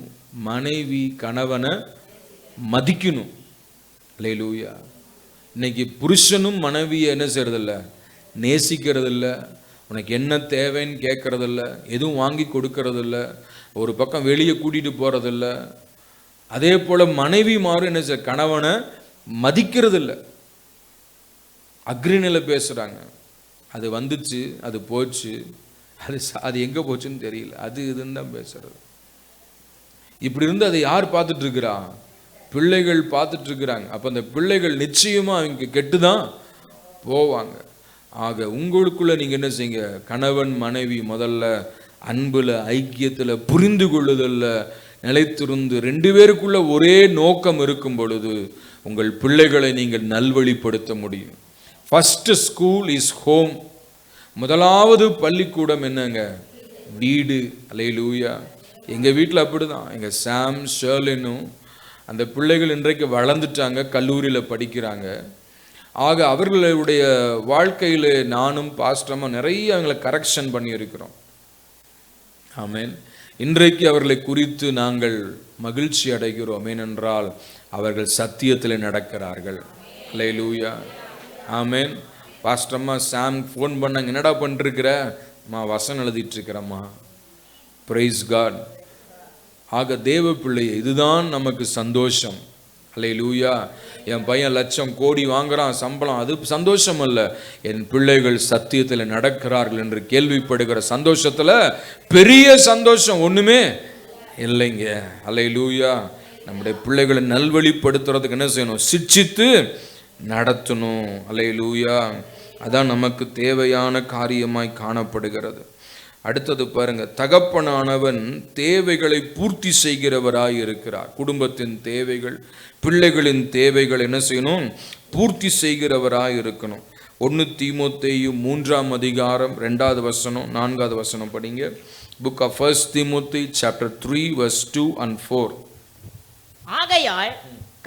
மனைவி கணவனை மதிக்கணும். அல்லேலூயா. இன்னைக்கு புருஷனும் மனைவியை என்ன செய்யறதில்ல, நேசிக்கிறதில்ல, உனக்கு என்ன தேவைன்னு கேட்கறதில்ல, எதுவும் வாங்கி கொடுக்கறதில்ல, ஒரு பக்கம் வெளியே கூட்டிகிட்டு போகிறதில்ல. அதே போல் மனைவி மாறும் என்ன செய்ய, கணவனை மதிக்கிறதில்ல, அக்ரிணில் பேசுகிறாங்க. அது வந்துச்சு, அது போச்சு, அது எங்கே போச்சுன்னு தெரியல, அது இதுன்னு தான் பேசுறது. இப்படி இருந்து அதை யார் பார்த்துட்டு இருக்கிறா? பிள்ளைகள் பார்த்துட்டு இருக்கிறாங்க. அப்போ அந்த பிள்ளைகள் நிச்சயமாக அவங்க கெட்டு தான் போவாங்க. ஆக உங்களுக்குள்ள நீங்கள் என்ன செய்யுங்க, கணவன் மனைவி முதல்ல அன்புல, ஐக்கியத்தில், புரிந்து கொள்ளுதல்ல நிலைத்திருந்து 2 பேருக்குள்ள ஒரே நோக்கம் இருக்கும் பொழுது உங்கள் பிள்ளைகளை நீங்கள் நல்வழிப்படுத்த முடியும். First school is home. முதலாவது பள்ளிக்கூடம் என்னங்க, வீடு. அல்லேலூயா. எங்கள் வீட்டில் அப்படி தான். எங்கள் சாம் ஷர்லினும் அந்த பிள்ளைகள் இன்றைக்கு வளர்ந்துட்டாங்க, கல்லூரியில் படிக்கிறாங்க. ஆக அவர்களுடைய வாழ்க்கையில் நானும் பாஸ்டமாக நிறைய அவங்களை கரெக்ஷன் பண்ணியிருக்கிறோம். ஆமென். இன்றைக்கு அவர்களை குறித்து நாங்கள் மகிழ்ச்சி அடைகிறோம். ஏனென்றால் அவர்கள் சத்தியத்தில் நடக்கிறார்கள். அல்லேலூயா, ஆமென். பாஸ்டம்மா சாம் ஃபோன் பண்ணாங்க, என்னடா பண்ணிருக்கிற? வசனம் எழுதிட்டு இருக்கிறம்மா. Price God. ஆக தேவ பிள்ளையே, இதுதான் நமக்கு சந்தோஷம். அல்லேலூயா. என் பையன் லட்சம் கோடி வாங்குறான் சம்பளம், அது சந்தோஷம் அல்ல. என் பிள்ளைகள் சத்தியத்தில் நடக்கிறார்கள் என்று கேள்விப்படுகிற சந்தோஷத்தில் பெரிய சந்தோஷம் ஒன்றுமே இல்லைங்க. அல்லேலூயா. நம்முடைய பிள்ளைகளை நல்வழிப்படுத்துறதுக்கு என்ன செய்யணும், சிட்சித்து நடத்தணும். அல்லேலூயா. அதான் நமக்கு தேவையான காரியமாய் காணப்படுகிறது. அடுத்தது பாருங்க, தகப்பனானவன் தேவைகளை பூர்த்தி செய்கிறவராய் இருக்கிறார். குடும்பத்தின் தேவைகள், பிள்ளைகளின் தேவைகள் என்ன செய்யணும், பூர்த்தி செய்கிறவராய் இருக்கணும். 1 தீமோத்தேயு 3ஆம் அதிகாரம் 2வது வசனம் 4வது வசனம் படிங்க. புக் ஆஃப் 1 தீமோத்தேயு சாப்டர் 3 verse 2 and 4. ஆகையால்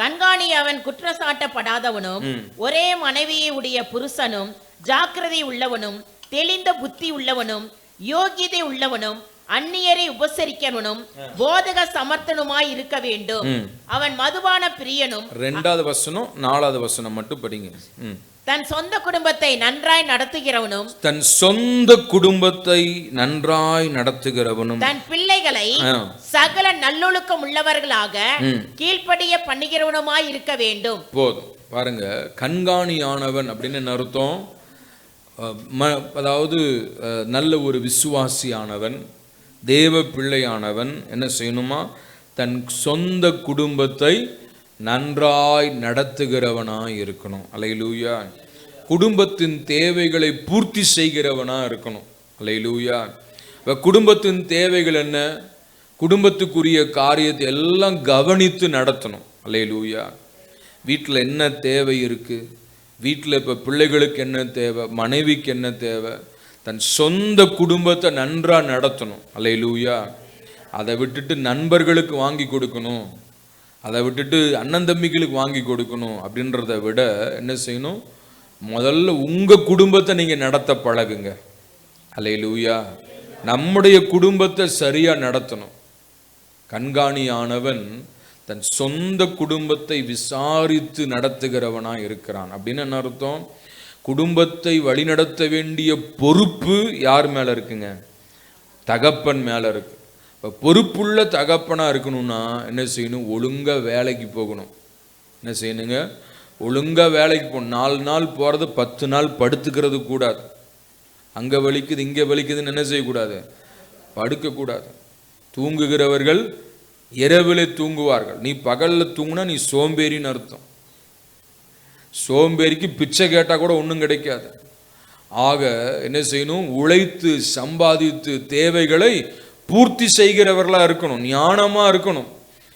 கண்காணி அவன் குற்றச்சாட்டப்படாதவனும் ஒரே மனைவியை உடைய புருஷனும் ஜாக்கிரதை உள்ளவனும் தெளிந்த புத்தி உள்ளவனும் யோகியதை உள்ளவனும் அந்நியரை உபசரிக்கிறவனும் போதக சமர்த்தனுமாய் இருக்க வேண்டும். அவன் மதுபான பிரியனும். 2வது வசனம் 4வது வசனம் மட்டும் படிங்க. தன் சொந்த குடும்பத்தை நன்றாய் நடத்துகிறவனும். தன் சொந்த குடும்பத்தை நன்றாய் நடத்துகிறவனும். தன் பிள்ளைகளை சகல நல்லொழுக்கம் உள்ளவர்களாக கீழ்ப்படிய பண்ணுகிறவனுமாய் இருக்க வேண்டும். போதும். பாருங்க, கண்காணியானவன் அப்படின்னு என்ன அர்த்தம்? அதாவது நல்ல ஒரு விசுவாசியானவன், தேவ பிள்ளையானவன் என்ன செய்யணுமா, தன் சொந்த குடும்பத்தை நன்றாய் நடத்துகிறவனாய் இருக்கணும். அல்லேலூயா. குடும்பத்தின் தேவைகளை பூர்த்தி செய்கிறவனாக இருக்கணும். அல்லேலூயா. இப்போ குடும்பத்தின் தேவைகள் என்ன, குடும்பத்துக்குரிய காரியத்தை எல்லாம் கவனித்து நடத்தணும். அல்லேலூயா. வீட்டில் என்ன தேவை இருக்குது, வீட்டில் இப்போ பிள்ளைகளுக்கு என்ன தேவை, மனைவிக்கு என்ன தேவை, தன் சொந்த குடும்பத்தை நன்றாக நடத்தணும். அல்லேலூயா. அதை விட்டுட்டு நண்பர்களுக்கு வாங்கி கொடுக்கணும், அதை விட்டுட்டு அண்ணன் தம்பிகளுக்கு வாங்கி கொடுக்கணும் அப்படின்றத விட என்ன செய்யணும், முதல்ல உங்கள் குடும்பத்தை நீங்கள் நடத்த பழகுங்க. அல்லேலூயா. நம்முடைய குடும்பத்தை சரியாக நடத்தணும். கண்காணியானவன் தன் சொந்த குடும்பத்தை விசாரித்து நடத்துகிறவனா இருக்கிறான். அப்படின்னு என்ன அர்த்தம்? குடும்பத்தை வழிநடத்த வேண்டிய பொறுப்பு யார் மேலே இருக்குங்க? தகப்பன் மேலே இருக்கு. இப்போ பொறுப்புள்ள தகப்பனாக இருக்கணும்னா என்ன செய்யணும்? ஒழுங்காக வேலைக்கு போகணும். என்ன செய்யணுங்க? ஒழுங்காக வேலைக்கு போகணும். 4 நாள் போகிறது 10 நாள் படுத்துக்கிறது கூடாது. அங்கே வலிக்குது இங்கே வலிக்குதுன்னு என்ன செய்யக்கூடாது? படுக்கக்கூடாது. தூங்குகிறவர்கள் இரவிலே தூங்குவார்கள். நீ பகலில் தூங்குனா நீ சோம்பேறின்னு அர்த்தம். சோம்பேறிக்கு பிச்சை கேட்டால் கூட ஒன்றும் கிடைக்காது. ஆக என்ன செய்யணும்? உழைத்து சம்பாதித்து தேவைகளை பூர்த்தி செய்கிறவர்களாக இருக்கணும், ஞானமாக இருக்கணும்.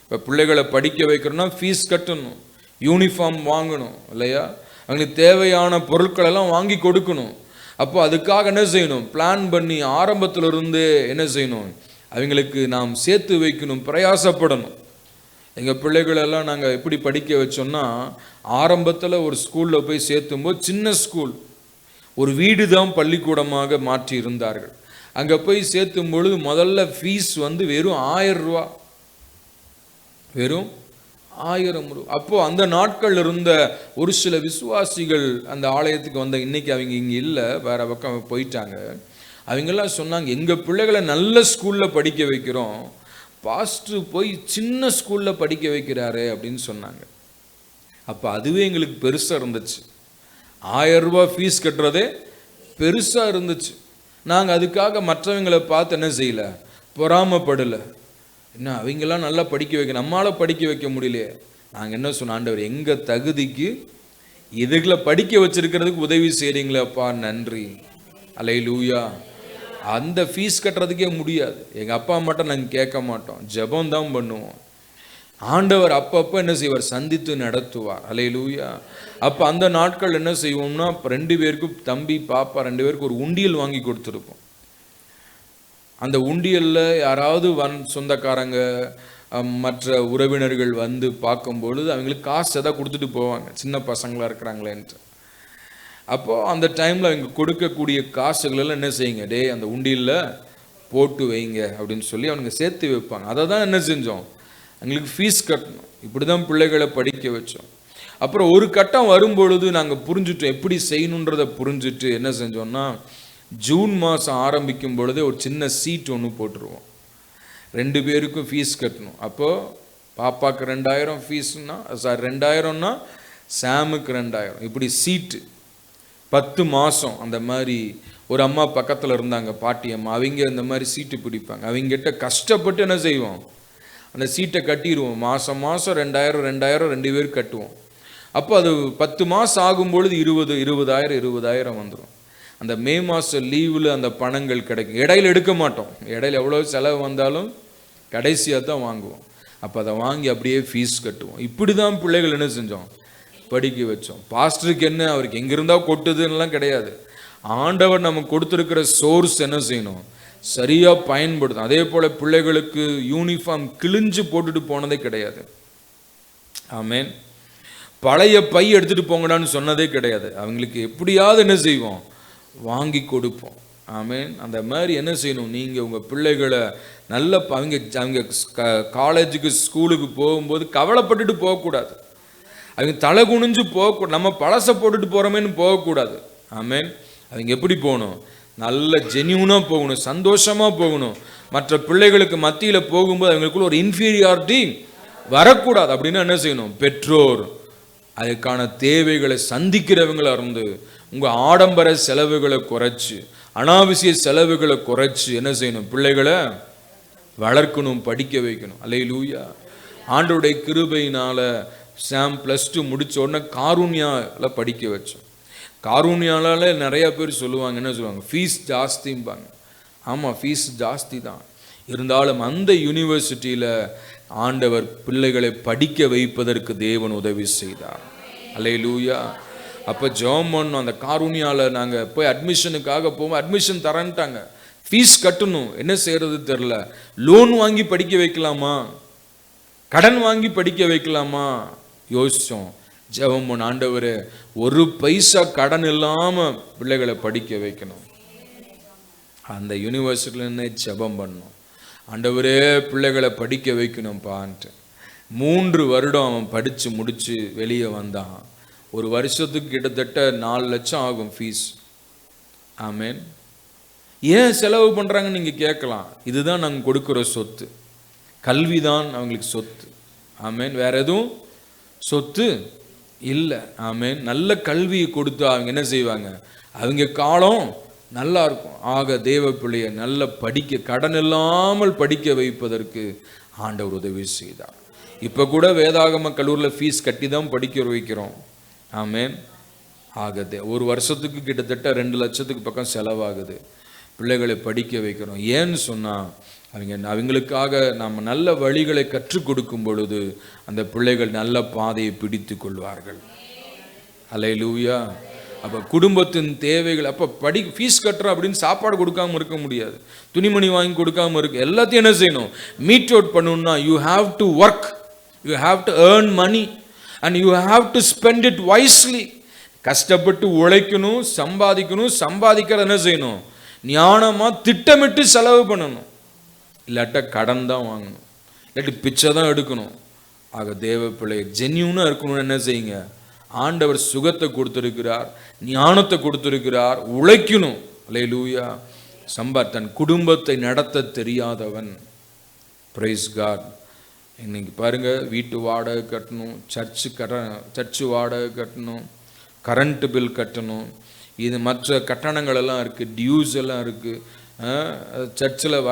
இப்போ பிள்ளைகளை படிக்க வைக்கிறோன்னா ஃபீஸ் கட்டணும், யூனிஃபார்ம் வாங்கணும் இல்லையா, அவங்களுக்கு தேவையான பொருட்களெல்லாம் வாங்கி கொடுக்கணும். அப்போ அதுக்காக என்ன செய்யணும்? பிளான் பண்ணி ஆரம்பத்திலிருந்து என்ன செய்யணும்? அவங்களுக்கு நாம் சேர்த்து வைக்கணும், பிரயாசப்படணும். எங்கள் பிள்ளைகளெல்லாம் நாங்கள் எப்படி படிக்க வச்சோம்னா, ஆரம்பத்தில் ஒரு ஸ்கூலில் போய் சேர்த்தும்போது சின்ன ஸ்கூல், ஒரு வீடு தான் பள்ளிக்கூடமாக மாற்றி இருந்தார்கள். அங்கே போய் சேர்த்தும் பொழுது முதல்ல ஃபீஸ் வெறும் 1000 ரூபா, வெறும் 1000 ரூபா. அப்போது அந்த நாட்கள் இருந்த ஒரு சில விசுவாசிகள் அந்த ஆலயத்துக்கு வந்த, இன்னைக்கு அவங்க இங்கே இல்லை, வேற பக்கம் போயிட்டாங்க. அவங்கெல்லாம் சொன்னாங்க, எங்கள் பிள்ளைகளை நல்ல ஸ்கூலில் படிக்க வைக்கிறோம், பாஸ்டர் போய் சின்ன ஸ்கூலில் படிக்க வைக்கிறாரு அப்படின்னு சொன்னாங்க. அப்போ அதுவே எங்களுக்கு பெருசாக இருந்துச்சு. 1000 ரூபா ஃபீஸ் கட்டுறதே பெருசாக இருந்துச்சு. நாங்கள் அதுக்காக மற்றவங்களை பார்த்து என்ன செய்யலை, பொறாமப்படலை. என்ன அவங்கெல்லாம் நல்லா படிக்க வைக்க, நம்மளால் படிக்க வைக்க முடியலையே. நாங்கள் என்ன சொன்ன, ஆண்டவர் எங்கள் தகுதிக்கு இதுகளை படிக்க வச்சிருக்கிறதுக்கு உதவி செய்கிறீங்களேப்பா, நன்றி. அல்லேலூயா. அந்த ஃபீஸ் கட்டுறதுக்கே முடியாது. எங்கள் அப்பா மட்டும் நாங்கள் கேட்க மாட்டோம், ஜெபம் தான் பண்ணுவோம். ஆண்டவர் அப்பப்போ என்ன செய்வார், சந்தித்து நடத்துவார். அல்லேலூயா. அப்போ அந்த நாட்கள் என்ன செய்வோம்னா, 2 பேருக்கும், தம்பி பாப்பா 2 பேருக்கு ஒரு உண்டியல் வாங்கி கொடுத்துருப்போம். அந்த உண்டியலில் யாராவது சொந்தக்காரங்க மற்ற உறவினர்கள் வந்து பார்க்கும்பொழுது அவங்களுக்கு காசு எதாவது கொடுத்துட்டு போவாங்க, சின்ன பசங்களாக இருக்கிறாங்களேன்ட்டு. அப்போது அந்த டைமில் அவங்க கொடுக்கக்கூடிய காசுகளெல்லாம் என்ன செய்யுங்க, டே அந்த உண்டியலில் போட்டு வைங்க அப்படின்னு சொல்லி அவனுங்க சேர்த்து வைப்பாங்க. அதை தான் என்ன செஞ்சோம், எங்களுக்கு ஃபீஸ் கட்டணும். இப்படி தான் பிள்ளைகளை படிக்க வச்சோம். அப்புறம் ஒரு கட்டம் வரும்பொழுது நாங்கள் புரிஞ்சுட்டோம், எப்படி செய்யணுன்றதை புரிஞ்சுட்டு என்ன செஞ்சோம்னா, ஜூன் மாதம் ஆரம்பிக்கும் பொழுதே ஒரு சின்ன சீட் ஒன்று போட்டுருவோம். 2 பேருக்கும் ஃபீஸ் கட்டணும். அப்போது பாப்பாவுக்கு 2000 ஃபீஸ்னா, 2000ன்னா சாமுக்கு 2000, இப்படி சீட்டு 10 மாதம். அந்த மாதிரி ஒரு அம்மா பக்கத்தில் இருந்தாங்க, பாட்டி அம்மா, அவங்க இந்த மாதிரி சீட்டு பிடிப்பாங்க. அவங்ககிட்ட கஷ்டப்பட்டு என்ன செய்வோம், அந்த சீட்டை கட்டிடுவோம். மாதம் 2000 2 பேர் கட்டுவோம். அப்போ அது 10 மாதம் ஆகும்பொழுது 20,000 வந்துடும். அந்த மே மாதம் லீவில் அந்த பணங்கள் கிடைக்கும். இடையில எடுக்க மாட்டோம், இடையில எவ்வளோ செலவு வந்தாலும் கடைசியாக தான் வாங்குவோம். அப்போ அதை வாங்கி அப்படியே ஃபீஸ் கட்டுவோம். இப்படி தான் பிள்ளைகள் என்ன செஞ்சோம், படிக்க வச்சோம். பாஸ்டருக்கு என்ன, அவருக்கு எங்கிருந்தா கொட்டுதுன்னெலாம் கிடையாது. ஆண்டவர் நமக்கு கொடுத்துருக்கிற சோர்ஸ் என்ன செய்யணும், சரியாக பயன்படுத்தும். அதே போல் பிள்ளைகளுக்கு யூனிஃபார்ம் கிழிஞ்சு போட்டுட்டு போனதே கிடையாது. ஆமேன். பழைய பை எடுத்துகிட்டு போங்கடான்னு சொன்னதே கிடையாது. அவங்களுக்கு எப்படியாவது என்ன செய்வோம், வாங்கி கொடுப்போம். ஆமேன். அந்த மாதிரி என்ன செய்யணும், நீங்கள் உங்கள் பிள்ளைகளை நல்ல அவங்க காலேஜுக்கு ஸ்கூலுக்கு போகும்போது கவலைப்பட்டுட்டு போகக்கூடாது. அவங்க தலை குனிஞ்சு போகக்கூடாது, நம்ம பழசை போட்டுட்டு போகிறோமேன்னு போகக்கூடாது. ஆமேன். அவங்க எப்படி போகணும், நல்ல ஜென்யூனாக போகணும், சந்தோஷமாக போகணும். மற்ற பிள்ளைகளுக்கு மத்தியில் போகும்போது அவங்களுக்குள்ள ஒரு இன்ஃபீரியாரிட்டி வரக்கூடாது. அப்படின்னா என்ன செய்யணும், பெற்றோர் அதுக்கான தேவைகளை சந்திக்கிறவங்களா இருந்து உங்கள் ஆடம்பர செலவுகளை குறைச்சி, அனாவசிய செலவுகளை குறைச்சி என்ன செய்யணும், பிள்ளைகளை வளர்க்கணும், படிக்க வைக்கணும். அல்லேலூயா. ஆண்டவருடைய கிருபையினால சாம் +2 முடிச்ச உடனே காருண்யாவில் படிக்க வச்சோம். காருண்யால நிறைய பேர் சொல்லுவாங்க, என்ன சொல்லுவாங்க, ஃபீஸ் ஜாஸ்திம்பாங்க. ஆமாம், ஃபீஸ் ஜாஸ்தி தான். இருந்தாலும் அந்த யூனிவர்சிட்டியில் ஆண்டவர் பிள்ளைகளை படிக்க வைப்பதற்கு தேவன் உதவி செய்தார். அல்லேலூயா. அப்போ ஜெபம் பண்ணோம். அந்த காருண்யாவில் நாங்கள் போய் அட்மிஷனுக்காக போவோம். அட்மிஷன் தரேன்ட்டாங்க, ஃபீஸ் கட்டணும். என்ன செய்கிறது தெரில. லோன் வாங்கி படிக்க வைக்கலாமா, கடன் வாங்கி படிக்க வைக்கலாமா யோசித்தோம். ஜெபம் பண்ண, ஆண்டவரே 1 பைசா கடன் இல்லாமல் பிள்ளைகளை படிக்க வைக்கணும். அந்த யூனிவர்சிட்டியில் ஜெபம் பண்ணோம், ஆண்டவரே பிள்ளைகளை படிக்க வைக்கணும்ப்பான்ட்டு. 3 வருடம் அவன் படித்து முடித்து வெளியே வந்தான். ஒரு வருஷத்துக்கு கிட்டத்தட்ட 4 லட்சம் ஆகும் ஃபீஸ். ஆமேன். ஏன் செலவு பண்ணுறாங்கன்னு நீங்கள் கேட்கலாம். இதுதான் நாங்கள் கொடுக்குற சொத்து, கல்வி தான் அவங்களுக்கு சொத்து. ஆமேன். வேற எதுவும் சொத்து இல்லை. ஆமேன். நல்ல கல்வியை கொடுத்து அவங்க என்ன செய்வாங்க, அவங்க காலம் நல்லா இருக்கும். ஆக தேவ பிள்ளையை நல்ல படிக்க, கடன் இல்லாமல் படிக்க வைப்பதற்கு ஆண்டவர் உதவி செய்தார். இப்போ கூட வேதாகம கல்லூரியில் ஃபீஸ் கட்டி தான் படிக்க வைக்கிறோம். ஆமேன். ஆகுது, ஒரு வருஷத்துக்கு கிட்டத்தட்ட 2 லட்சத்துக்கு பக்கம் செலவாகுது. பிள்ளைகளை படிக்க வைக்கிறோம். ஏன்னு சொன்னால் அவங்களுக்காக நாம் நல்ல வழிகளை கற்றுக் கொடுக்கும் பொழுது அந்த பிள்ளைகள் நல்ல பாதையை பிடித்து கொள்வார்கள். அல்லேலூயா. அப்போ குடும்பத்தின் தேவைகள், அப்போ ஃபீஸ் கட்டுறோம் அப்படின்னு சாப்பாடு கொடுக்காம இருக்க முடியாது, துணிமணி வாங்கி கொடுக்காம இருக்கு. எல்லாத்தையும் என்ன செய்யணும்? மீட் அவுட் பண்ணணும்னா you have to work, you have to earn money and you have to spend it wisely. கஷ்டப்பட்டு உழைக்கணும், சம்பாதிக்கணும். சம்பாதிக்கிறது என்ன செய்யணும்? ஞானமாக திட்டமிட்டு செலவு பண்ணணும். இல்லாட்ட கடன் தான் வாங்கணும், இல்லாட்டி பிச்சை தான் எடுக்கணும். ஆக தேவ பிள்ளை ஜென்யூனாக இருக்கணும்னு என்ன செய்யுங்க? ஆண்டவர் சுகத்தை கொடுத்திருக்கிறார், ஞானத்தை கொடுத்திருக்கிறார், உழைக்கணும். அல்லேலூயா. தன் குடும்பத்தை நடத்த தெரியாதவன், பிரைஸ் காட். இன்னைக்கு பாருங்க, வீட்டு வாடகை கட்டணும், சர்ச்சு வாடகை கட்டணும், கரண்ட் பில் கட்டணும், இது மற்ற கட்டணங்கள் எல்லாம் இருக்குது, டியூஸ் எல்லாம் இருக்குது. சர்ச்சில்